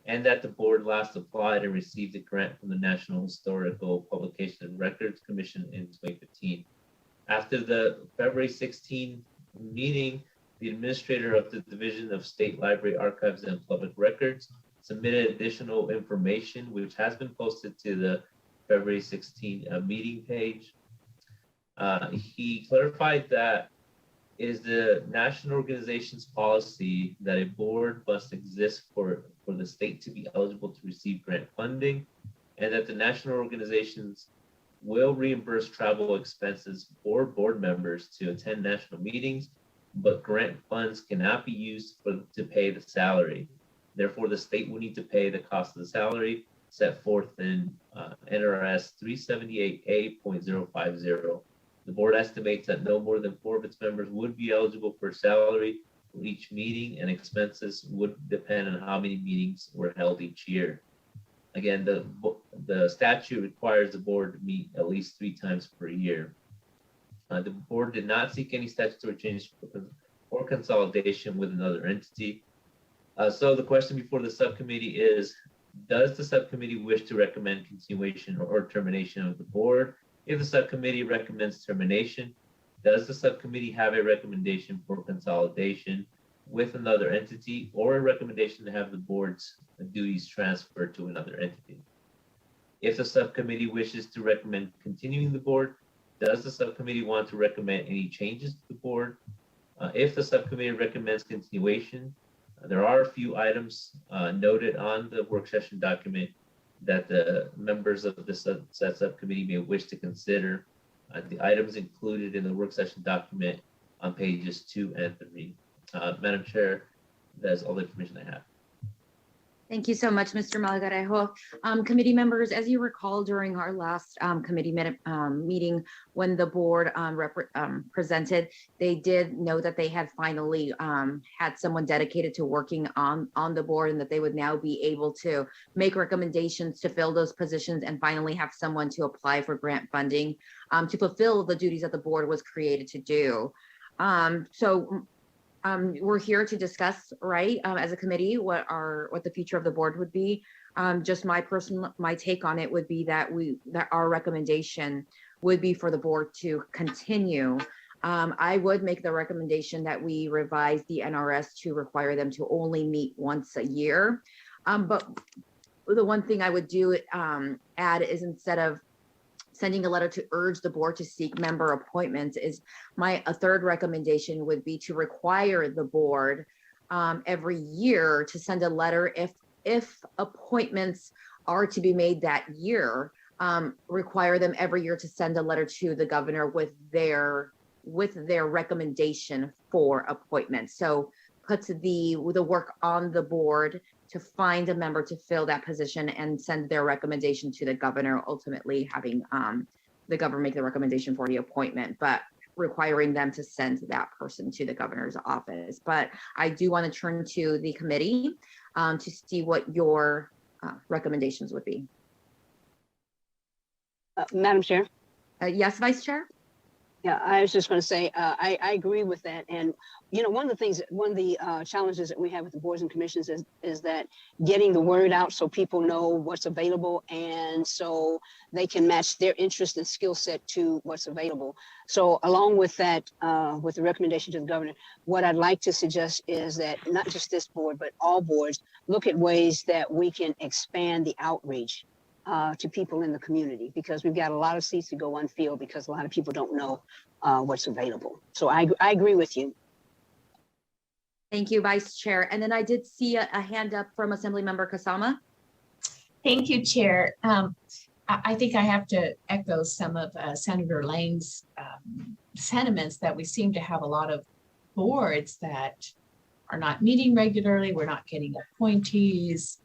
and that the board last applied and received a grant from the National Historical Publication and Records Commission in 2015. After the February 16 meeting, the administrator of the Division of State Library, Archives, and Public Records submitted additional information, which has been posted to the February 16 meeting page. He clarified that it is the national organization's policy that a board must exist for the state to be eligible to receive grant funding, and that the national organizations will reimburse travel expenses for board members to attend national meetings, but grant funds cannot be used to pay the salary. Therefore, the state will need to pay the cost of the salary set forth in NRS 378A.050. The board estimates that no more than 4 of its members would be eligible for salary for each meeting, and expenses would depend on how many meetings were held each year. Again, the statute requires the board to meet at least 3 times per year. The board did not seek any statutory change or consolidation with another entity. So the question before the subcommittee is, does the subcommittee wish to recommend continuation or termination of the board? If the subcommittee recommends termination, does the subcommittee have a recommendation for consolidation with another entity, or a recommendation to have the board's duties transferred to another entity? If the subcommittee wishes to recommend continuing the board, does the subcommittee want to recommend any changes to the board? If the subcommittee recommends continuation, there are a few items noted on the work session document that the members of the subcommittee may wish to consider. The items included in the work session document on pages 2 and 3. Madam Chair, that's all the information I have. Thank you so much, Mr. Malgarejo. Committee members, as you recall, during our last committee meeting, when the board presented, they did know that they had finally had someone dedicated to working on the board, and that they would now be able to make recommendations to fill those positions and finally have someone to apply for grant funding to fulfill the duties that the board was created to do. We're here to discuss, right, as a committee, what the future of the board would be. Just my take on it would be that our recommendation would be for the board to continue. I would make the recommendation that we revise the NRS to require them to only meet once a year. But the one thing I would do add is, instead of sending a letter to urge the board to seek member appointments, a third recommendation would be to require the board every year to send a letter if appointments are to be made that year. Require them every year to send a letter to the governor with their recommendation for appointment. So puts the work on the board to find a member to fill that position and send their recommendation to the governor, ultimately having the governor make the recommendation for the appointment, but requiring them to send that person to the governor's office. But I do want to turn to the committee to see what your recommendations would be. Madam Chair? Yes, Vice Chair? Yeah, I was just going to say, I agree with that. And, you know, one of the challenges that we have with the boards and commissions is that getting the word out so people know what's available, and so they can match their interest and skill set to what's available. So along with that, with the recommendation to the governor, what I'd like to suggest is that not just this board, but all boards look at ways that we can expand the outreach to people in the community, because we've got a lot of seats to go unfilled because a lot of people don't know what's available. So I agree with you. Thank you, Vice Chair. And then I did see a hand up from Assemblymember Kasama. Thank you, Chair. I think I have to echo some of Senator Lane's sentiments that we seem to have a lot of boards that are not meeting regularly. We're not getting appointees.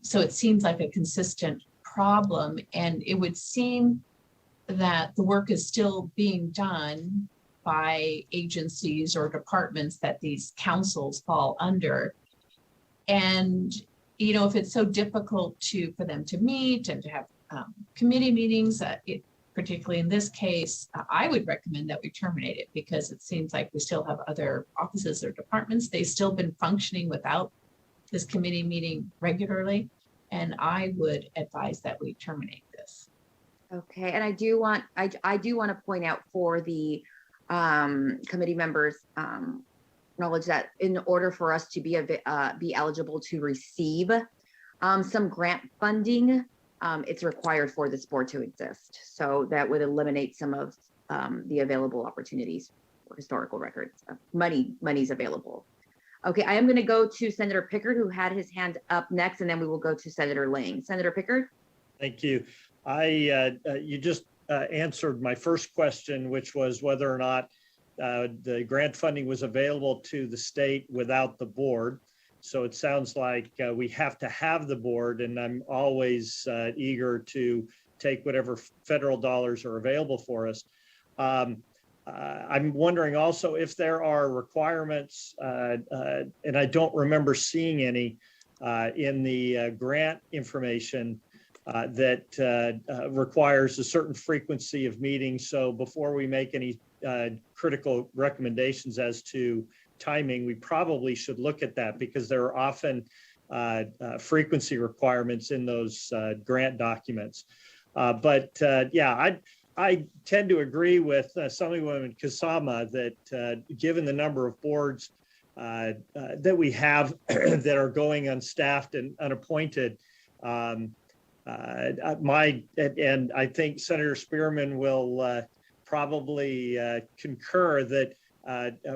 So it seems like a consistent problem, and it would seem that the work is still being done by agencies or departments that these councils fall under. And, you know, if it's so difficult for them to meet and to have committee meetings, particularly in this case, I would recommend that we terminate it, because it seems like we still have other offices or departments. They've still been functioning without this committee meeting regularly, and I would advise that we terminate this. Okay, and I do want to point out for the committee members knowledge that in order for us to be eligible to receive some grant funding, it's required for this board to exist. So that would eliminate some of the available opportunities for historical records. Money's available. Okay, I am going to go to Senator Pickard, who had his hand up next, and then we will go to Senator Lane. Senator Pickard. Thank you. You just answered my first question, which was whether or not the grant funding was available to the state without the board. So it sounds like we have to have the board, and I'm always eager to take whatever federal dollars are available for us. I'm wondering also if there are requirements, and I don't remember seeing any in the grant information that requires a certain frequency of meetings. So before we make any critical recommendations as to timing, we probably should look at that, because there are often frequency requirements in those grant documents. Yeah, I tend to agree with Assemblywoman Kasama that given the number of boards that we have that are going unstaffed and unappointed, and I think Senator Spearman will probably concur that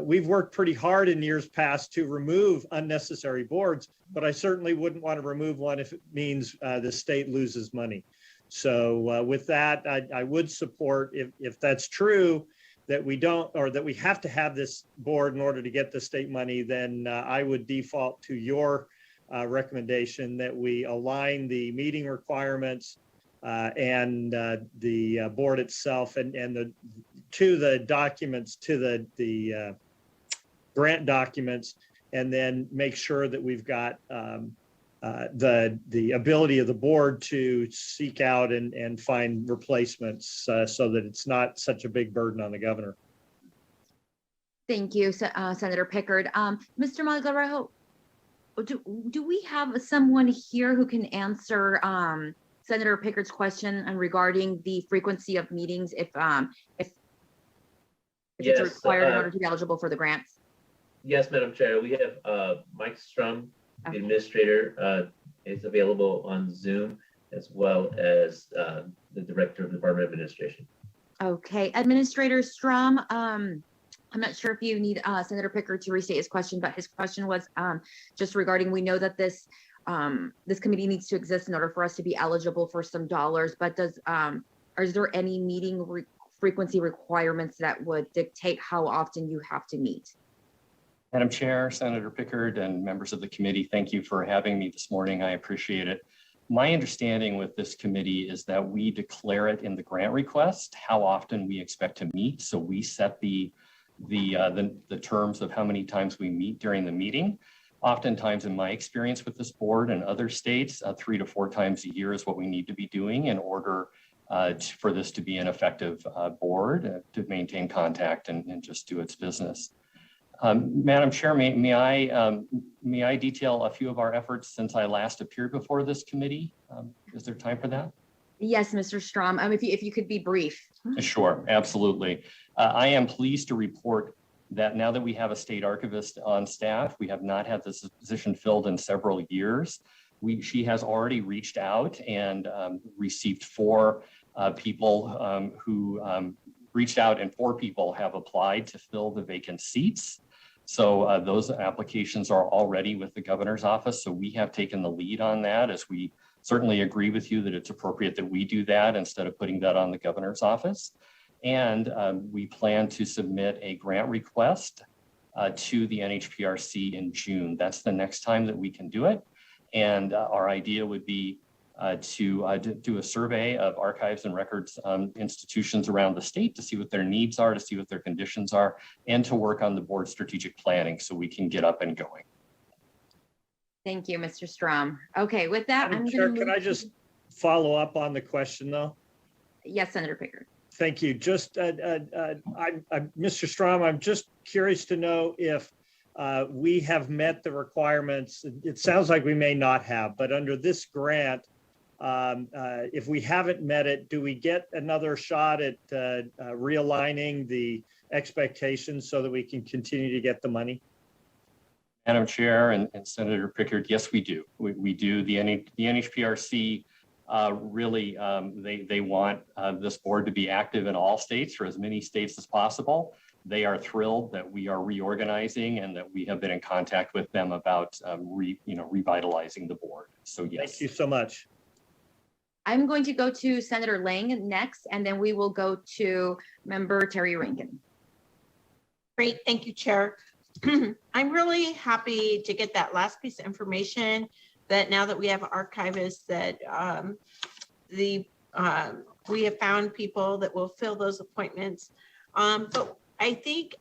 we've worked pretty hard in years past to remove unnecessary boards, but I certainly wouldn't want to remove one if it means the state loses money. So with that, I would support, if that's true, that we don't, or that we have to have this board in order to get the state money, then I would default to your recommendation that we align the meeting requirements and the board itself and the documents, to the grant documents, and then make sure that we've got the ability of the board to seek out and find replacements so that it's not such a big burden on the governor. Thank you, Senator Pickard. Mr. Malgarajo, do we have someone here who can answer Senator Pickard's question regarding the frequency of meetings if Yes, it's required in order to be eligible for the grants? Yes, Madam Chair. We have Mike Strum, the administrator, is available on Zoom, as well as the director of the Department of Administration. Okay, Administrator Strum, I'm not sure if you need Senator Pickard to restate his question, but his question was just regarding, we know that this committee needs to exist in order for us to be eligible for some dollars, but is there any meeting frequency requirements that would dictate how often you have to meet? Madam Chair, Senator Pickard, and members of the committee, thank you for having me this morning. I appreciate it. My understanding with this committee is that we declare it in the grant request how often we expect to meet. So we set the terms of how many times we meet during the meeting. Oftentimes, in my experience with this board and other states, 3 to 4 times a year is what we need to be doing in order for this to be an effective board to maintain contact and just do its business. Madam Chair, may I detail a few of our efforts since I last appeared before this committee? Is there time for that? Yes, Mr. Strom, if you could be brief. Sure, absolutely. I am pleased to report that now that we have a state archivist on staff, we have not had this position filled in several years. She has already reached out and received 4 people who reached out, and 4 people have applied to fill the vacant seats. So those applications are already with the governor's office. So we have taken the lead on that, as we certainly agree with you that it's appropriate that we do that instead of putting that on the governor's office. And we plan to submit a grant request to the NHPRC in June. That's the next time that we can do it. And our idea would be to do a survey of archives and records institutions around the state to see what their needs are, to see what their conditions are, and to work on the board strategic planning so we can get up and going. Thank you, Mr. Strom. Okay, with that, I'm Chair, going to can I just follow up on the question though? Yes, Senator Pickard. Thank you. Just, Mr. Strom, I'm just curious to know if we have met the requirements. It sounds like we may not have, but under this grant, if we haven't met it, do we get another shot at realigning the expectations so that we can continue to get the money? Madam Chair and Senator Pickard, yes, we do. We do. The NHPRC really, they want this board to be active in all states, or as many states as possible. They are thrilled that we are reorganizing and that we have been in contact with them about revitalizing the board. So yes. Thank you so much. I'm going to go to Senator Lang next, and then we will go to Member Terry Rankin. Great, thank you, Chair. I'm really happy to get that last piece of information that now that we have archivists that we have found people that will fill those appointments. But I think,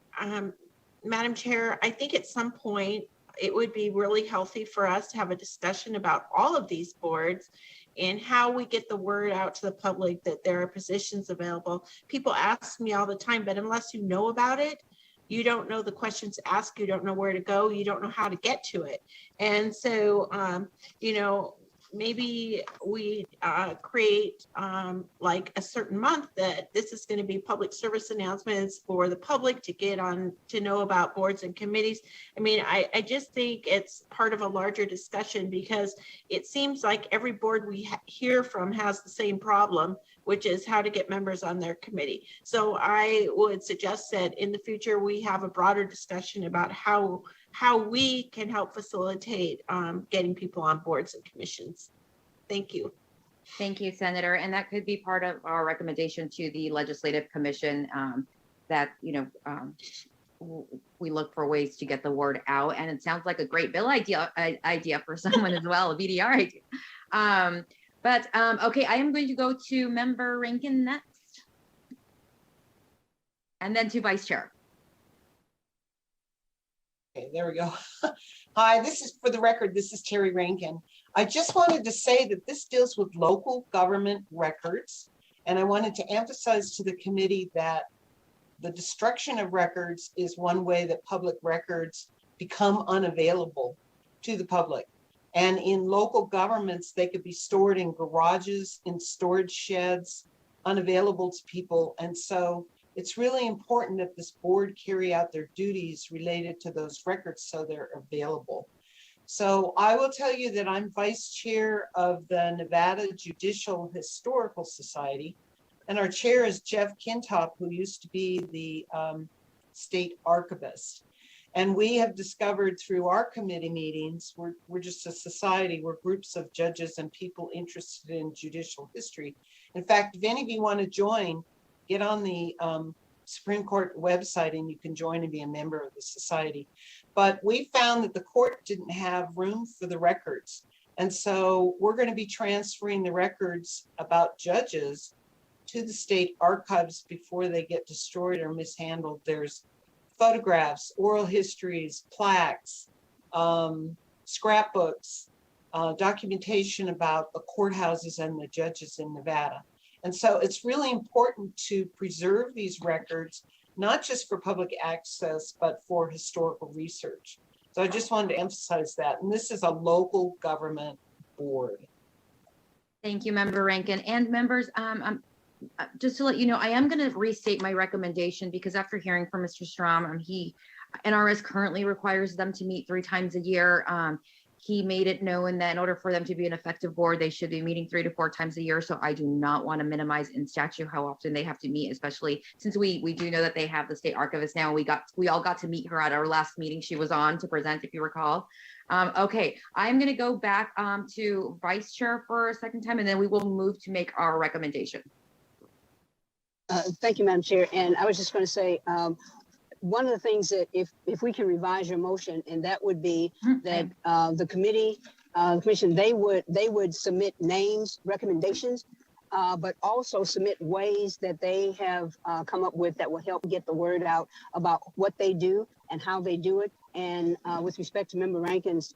Madam Chair, I think at some point it would be really healthy for us to have a discussion about all of these boards and how we get the word out to the public that there are positions available. People ask me all the time, but unless you know about it, you don't know the questions to ask, you don't know where to go, you don't know how to get to it. And so, you know, maybe we create like a certain month that this is going to be public service announcements for the public to get on to know about boards and committees. I mean, I just think it's part of a larger discussion because it seems like every board we hear from has the same problem, which is how to get members on their committee. So I would suggest that in the future we have a broader discussion about how we can help facilitate getting people on boards and commissions. Thank you. Thank you, Senator. And that could be part of our recommendation to the Legislative Commission that, you know, we look for ways to get the word out. And it sounds like a great bill idea for someone as well, a BDR idea. Okay, I am going to go to Member Rankin next. And then to Vice Chair. Okay, there we go. Hi, this is, for the record, this is Terry Rankin. I just wanted to say that this deals with local government records. And I wanted to emphasize to the committee that the destruction of records is one way that public records become unavailable to the public. And in local governments, they could be stored in garages, in storage sheds, unavailable to people. And so it's really important that this board carry out their duties related to those records so they're available. So I will tell you that I'm vice chair of the Nevada Judicial Historical Society, and our chair is Jeff Kintop, who used to be the state archivist. And we have discovered through our committee meetings, we're just a society, we're groups of judges and people interested in judicial history. In fact, if any of you want to join, get on the Supreme Court website and you can join and be a member of the society. But we found that the court didn't have room for the records. And so we're going to be transferring the records about judges to the state archives before they get destroyed or mishandled. There's photographs, oral histories, plaques, scrapbooks, documentation about the courthouses and the judges in Nevada. And so it's really important to preserve these records, not just for public access, but for historical research. So I just wanted to emphasize that. And this is a local government board. Thank you, Member Rankin. And members, just to let you know, I am going to restate my recommendation because after hearing from Mr. Strom, NRS currently requires them to meet 3 times a year. He made it known that in order for them to be an effective board, they should be meeting 3 to 4 times a year. So I do not want to minimize in statute how often they have to meet, especially since we do know that they have the state archivist now. We all got to meet her at our last meeting she was on to present, if you recall. Okay, I'm going to go back to Vice Chair for a second time, and then we will move to make our recommendation. Thank you, Madam Chair. And I was just going to say, one of the things that if we can revise your motion, and that would be that the commission, they would submit names, recommendations, but also submit ways that they have come up with that will help get the word out about what they do and how they do it. And with respect to Member Rankin's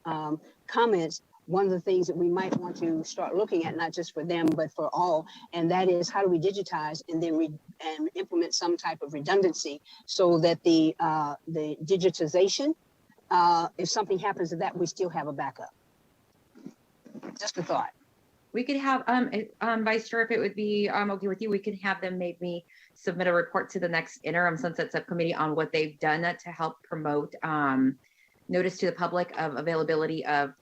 comments, one of the things that we might want to start looking at, not just for them, but for all, and that is how do we digitize and then implement some type of redundancy so that the digitization, if something happens to that, we still have a backup. Just a thought. We could have, Vice Chair, if it would be okay with you, we could have them maybe submit a report to the next interim sunset subcommittee on what they've done to help promote notice to the public of availability of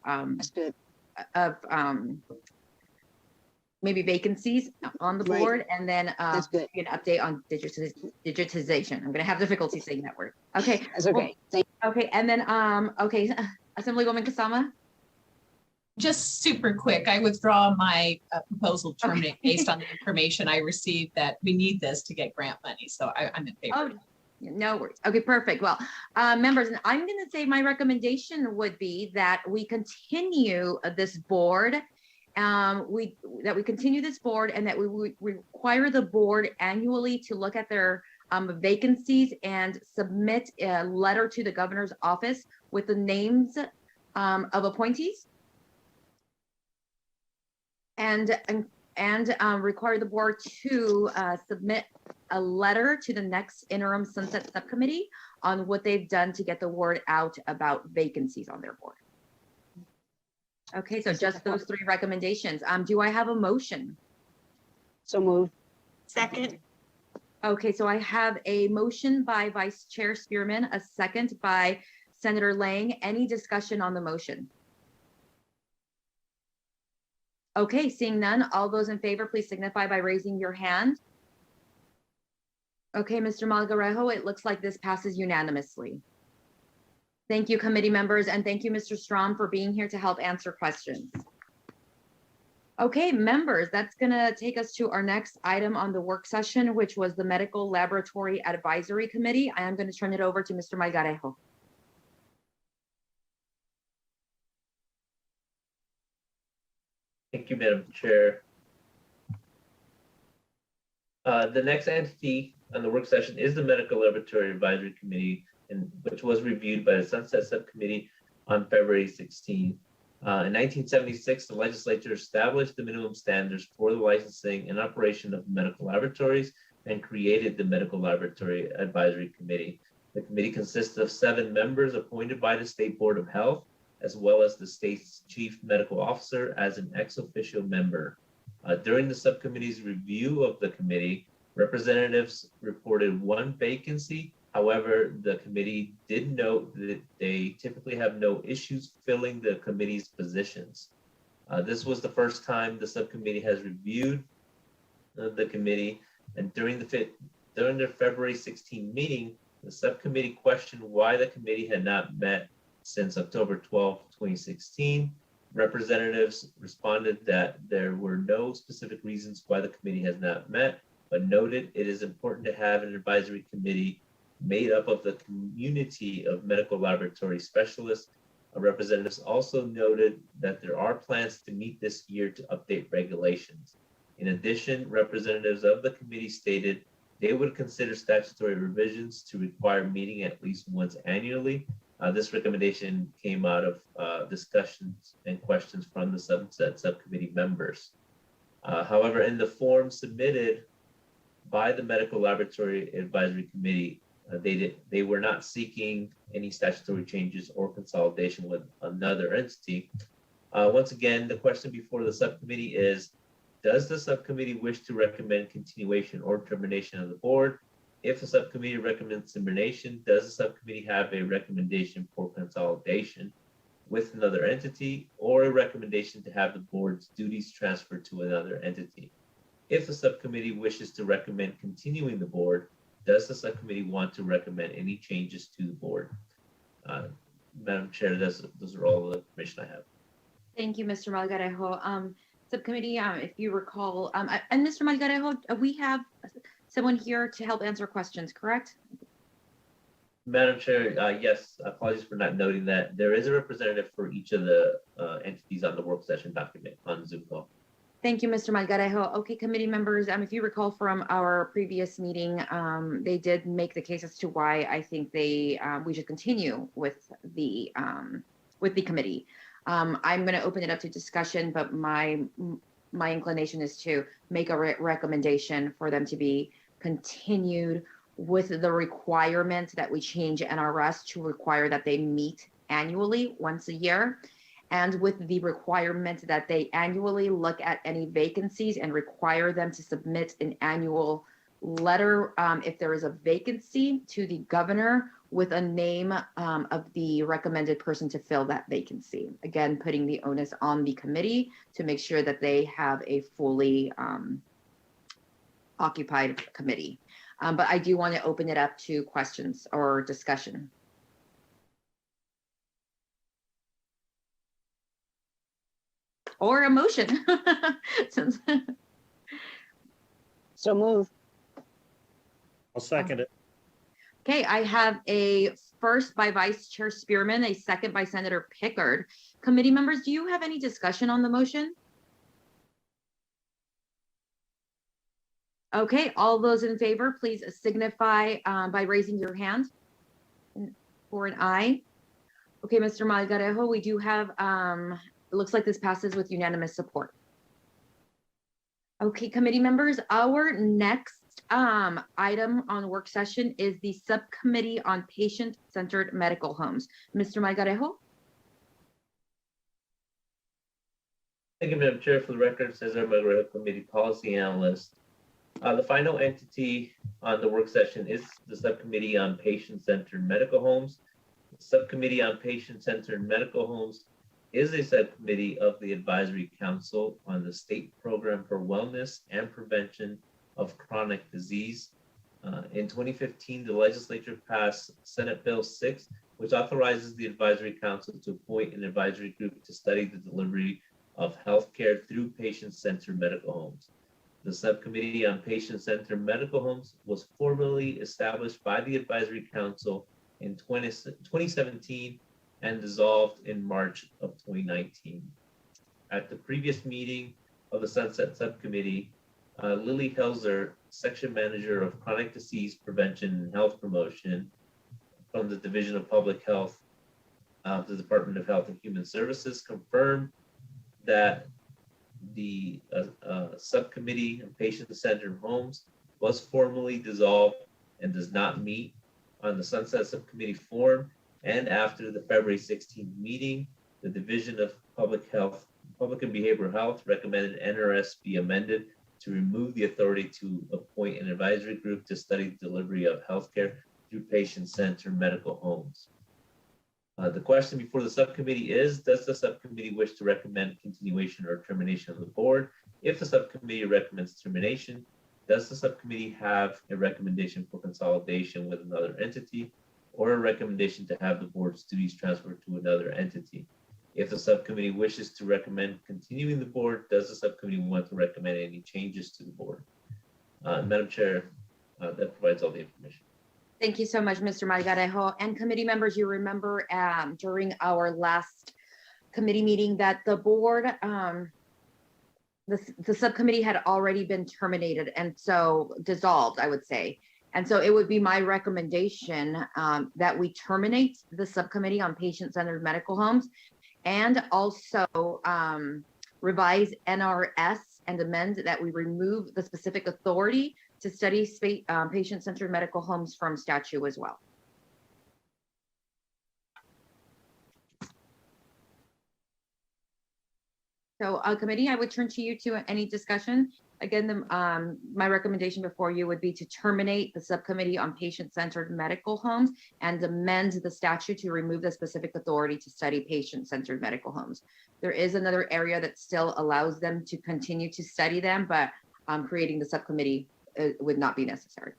maybe vacancies on the board, and then an update on digitization. I'm going to have difficulty saying that word. Okay. That's okay. Okay, and then okay, Assemblywoman Kasama. Just super quick, I withdraw my proposal to terminate based on the information I received that we need this to get grant money. So I'm in favor. Oh, no worries. Okay, perfect. Well, members, and I'm going to say my recommendation would be that we continue this board. We continue this board, and that we require the board annually to look at their vacancies and submit a letter to the governor's office with the names of appointees. And require the board to submit a letter to the next interim sunset subcommittee on what they've done to get the word out about vacancies on their board. Okay, so just those 3 recommendations. Do I have a motion? So moved. Second. Okay, so I have a motion by Vice Chair Spearman, a second by Senator Lang. Any discussion on the motion? Okay, seeing none, all those in favor, please signify by raising your hand. Okay, Mr. Malgarejo, it looks like this passes unanimously. Thank you, committee members, and thank you, Mr. Strom, for being here to help answer questions. Okay, members, that's gonna take us to our next item on the work session, which was the Medical Laboratory Advisory Committee. I am gonna turn it over to Mr. Malgarejo. Thank you, Madam Chair. The next entity on the work session is the Medical Laboratory Advisory Committee, which was reviewed by the Sunset Subcommittee on February 16. In 1976, the legislature established the minimum standards for the licensing and operation of medical laboratories and created the Medical Laboratory Advisory Committee. The committee consists of 7 members appointed by the State Board of Health, as well as the state's chief medical officer as an ex officio member. During the subcommittee's review of the committee, representatives reported 1 vacancy. However, the committee did note that they typically have no issues filling the committee's positions. This was the first time the subcommittee has reviewed the committee, and during their February 16 meeting, the subcommittee questioned why the committee had not met since October 12, 2016. Representatives responded that there were no specific reasons why the committee has not met, but noted it is important to have an advisory committee made up of the community of medical laboratory specialists. Representatives also noted that there are plans to meet this year to update regulations. In addition, representatives of the committee stated they would consider statutory revisions to require meeting at least once annually. This recommendation came out of discussions and questions from the Sunset Subcommittee members. However, in the form submitted by the Medical Laboratory Advisory Committee, they were not seeking any statutory changes or consolidation with another entity. Once again, the question before the subcommittee is, does the subcommittee wish to recommend continuation or termination of the board? If the subcommittee recommends termination, does the subcommittee have a recommendation for consolidation with another entity or a recommendation to have the board's duties transferred to another entity? If the subcommittee wishes to recommend continuing the board, does the subcommittee want to recommend any changes to the board? Madam Chair, those are all the information I have. Thank you, Mr. Malgarejo. Subcommittee, if you recall, and Mr. Malgarejo, we have someone here to help answer questions, correct? Madam Chair, yes, apologies for not noting that. There is a representative for each of the entities on the work session document on Zoom call. Thank you, Mr. Malgarejo. Okay, committee members, if you recall from our previous meeting, they did make the case as to why I think we should continue with the committee. I'm going to open it up to discussion, but my inclination is to make a recommendation for them to be continued with the requirement that we change NRS to require that they meet annually once a year, and with the requirement that they annually look at any vacancies and require them to submit an annual letter if there is a vacancy to the governor with a name of the recommended person to fill that vacancy. Again, putting the onus on the committee to make sure that they have a fully occupied committee. But I do want to open it up to questions or discussion. Or a motion. So move. I'll second it. Okay, I have a first by Vice Chair Spearman, a second by Senator Pickard. Committee members, do you have any discussion on the motion? Okay, all those in favor, please signify by raising your hand for an aye. Okay, Mr. Malgarejo, we do have, it looks like this passes with unanimous support. Okay, committee members, our next item on work session is the Subcommittee on Patient-Centered Medical Homes. Mr. Malgarejo? Thank you, Madam Chair. For the record, Cesar Malgarejo, Committee Policy Analyst. The final entity on the work session is the Subcommittee on Patient-Centered Medical Homes. The Subcommittee on Patient-Centered Medical Homes is a subcommittee of the Advisory Council on the State Program for Wellness and Prevention of Chronic Disease. In 2015, the legislature passed Senate Bill 6, which authorizes the Advisory Council to appoint an advisory group to study the delivery of healthcare through patient-centered medical homes. The Subcommittee on Patient-Centered Medical Homes was formally established by the Advisory Council in 2017 and dissolved in March of 2019. At the previous meeting of the Sunset Subcommittee, Lily Helzer, Section Manager of Chronic Disease Prevention and Health Promotion from the Division of Public Health of the Department of Health and Human Services, confirmed that the Subcommittee on Patient-Centered Homes was formally dissolved and does not meet on the Sunset Subcommittee form. And after the February 16th meeting, the Division of Public Health, Public and Behavioral Health recommended NRS be amended to remove the authority to appoint an advisory group to study the delivery of healthcare through patient-centered medical homes. The question before the subcommittee is, does the subcommittee wish to recommend continuation or termination of the board? If the subcommittee recommends termination, does the subcommittee have a recommendation for consolidation with another entity or a recommendation to have the board's duties transferred to another entity? If the subcommittee wishes to recommend continuing the board, does the subcommittee want to recommend any changes to the board? Madam Chair, that provides all the information. Thank you so much, Mr. Malgarejo. And committee members, you remember during our last committee meeting that the board, the subcommittee had already been terminated and so dissolved, I would say. And so it would be my recommendation that we terminate the Subcommittee on Patient-Centered Medical Homes and also revise NRS and amend that we remove the specific authority to study patient-centered medical homes from statute as well. So committee, I would turn to you to any discussion. Again, my recommendation before you would be to terminate the Subcommittee on Patient-Centered Medical Homes and amend the statute to remove the specific authority to study patient-centered medical homes. There is another area that still allows them to continue to study them, but creating the subcommittee would not be necessary.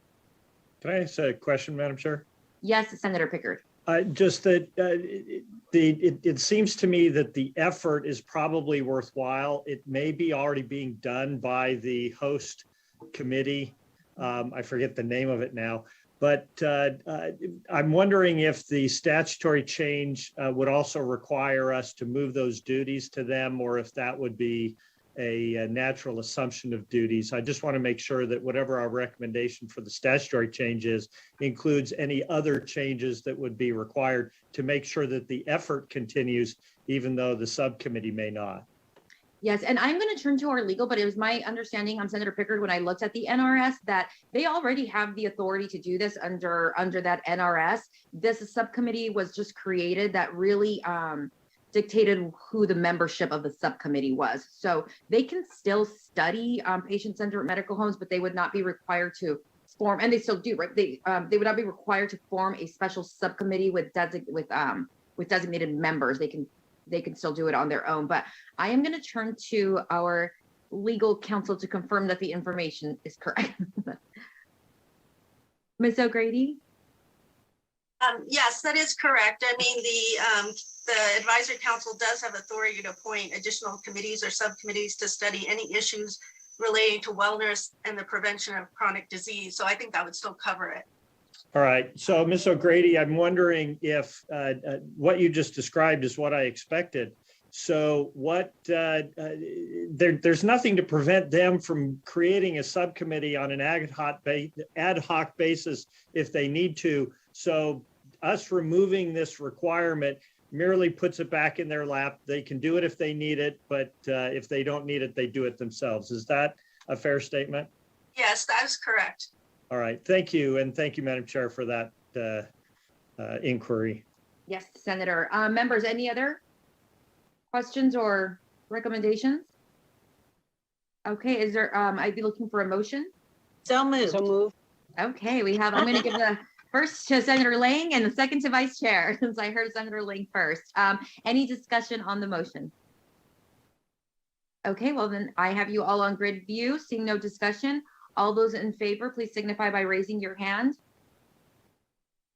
Can I ask a question, Madam Chair? Yes, Senator Pickard. Just that it seems to me that the effort is probably worthwhile. It may be already being done by the host committee. I forget the name of it now, but I'm wondering if the statutory change would also require us to move those duties to them, or if that would be a natural assumption of duties. I just want to make sure that whatever our recommendation for the statutory changes includes any other changes that would be required to make sure that the effort continues, even though the subcommittee may not. Yes, and I'm going to turn to our legal, but it was my understanding, Senator Pickard, when I looked at the NRS, that they already have the authority to do this under that NRS. This subcommittee was just created that really dictated who the membership of the subcommittee was. So they can still study patient-centered medical homes, but they would not be required to form, and they still do, right? They would not be required to form a special subcommittee with designated members. They can still do it on their own. But I am going to turn to our legal counsel to confirm that the information is correct. Ms. O'Grady? Yes, that is correct. I mean, the advisory council does have authority to appoint additional committees or subcommittees to study any issues relating to wellness and the prevention of chronic disease. So I think that would still cover it. All right. So Ms. O'Grady, I'm wondering if what you just described is what I expected. So what, there's nothing to prevent them from creating a subcommittee on an ad hoc basis if they need to. So us removing this requirement merely puts it back in their lap. They can do it if they need it, but if they don't need it, they do it themselves. Is that a fair statement? Yes, that is correct. All right, thank you. And thank you, Madam Chair, for that inquiry. Yes, Senator. Members, any other questions or recommendations? Okay, is there, I'd be looking for a motion. So moved. So moved. Okay, I'm going to give the first to Senator Lang and the second to Vice Chair, since I heard Senator Lang first. Any discussion on the motion? Okay, well then I have you all on grid view. Seeing no discussion, all those in favor, please signify by raising your hand.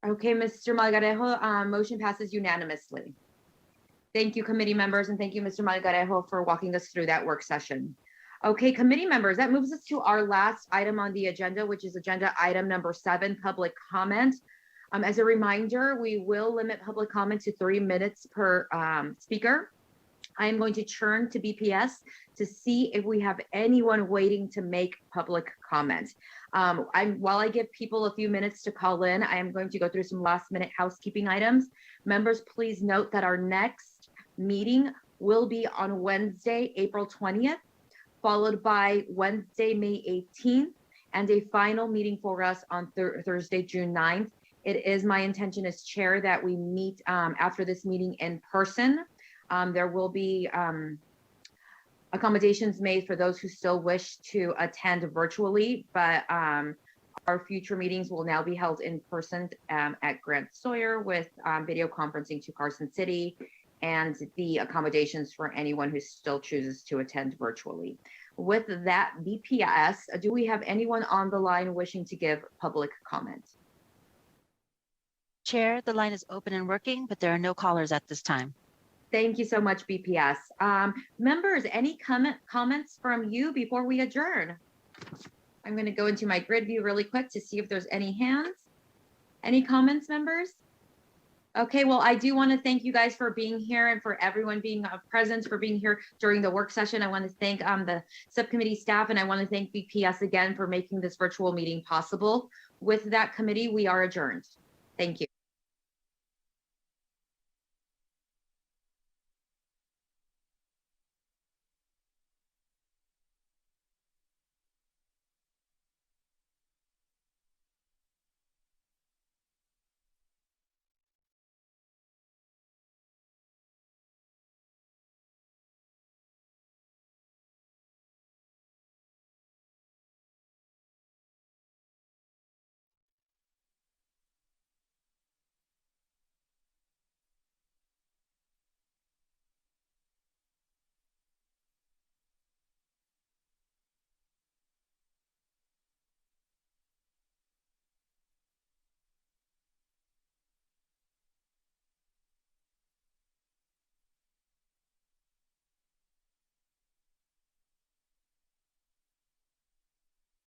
Okay, Mr. Malgarejo, motion passes unanimously. Thank you, committee members, and thank you, Mr. Malgarejo, for walking us through that work session. Okay, committee members, that moves us to our last item on the agenda, which is agenda item number 7, public comment. As a reminder, we will limit public comment to 3 minutes per speaker. I am going to turn to BPS to see if we have anyone waiting to make public comment. While I give people a few minutes to call in, I am going to go through some last minute housekeeping items. Members, please note that our next meeting will be on Wednesday, April 20th, followed by Wednesday, May 18th, and a final meeting for us on Thursday, June 9th. It is my intention as chair that we meet after this meeting in person. There will be accommodations made for those who still wish to attend virtually, but our future meetings will now be held in person at Grant Sawyer with video conferencing to Carson City and the accommodations for anyone who still chooses to attend virtually. With that, BPS, do we have anyone on the line wishing to give public comment? Chair, the line is open and working, but there are no callers at this time. Thank you so much, BPS. Members, any comments from you before we adjourn? I'm going to go into my grid view really quick to see if there's any hands. Any comments, members? Okay, well, I do want to thank you guys for being here and for everyone being present, for being here during the work session. I want to thank the subcommittee staff, and I want to thank BPS again for making this virtual meeting possible. With that, committee, we are adjourned. Thank you.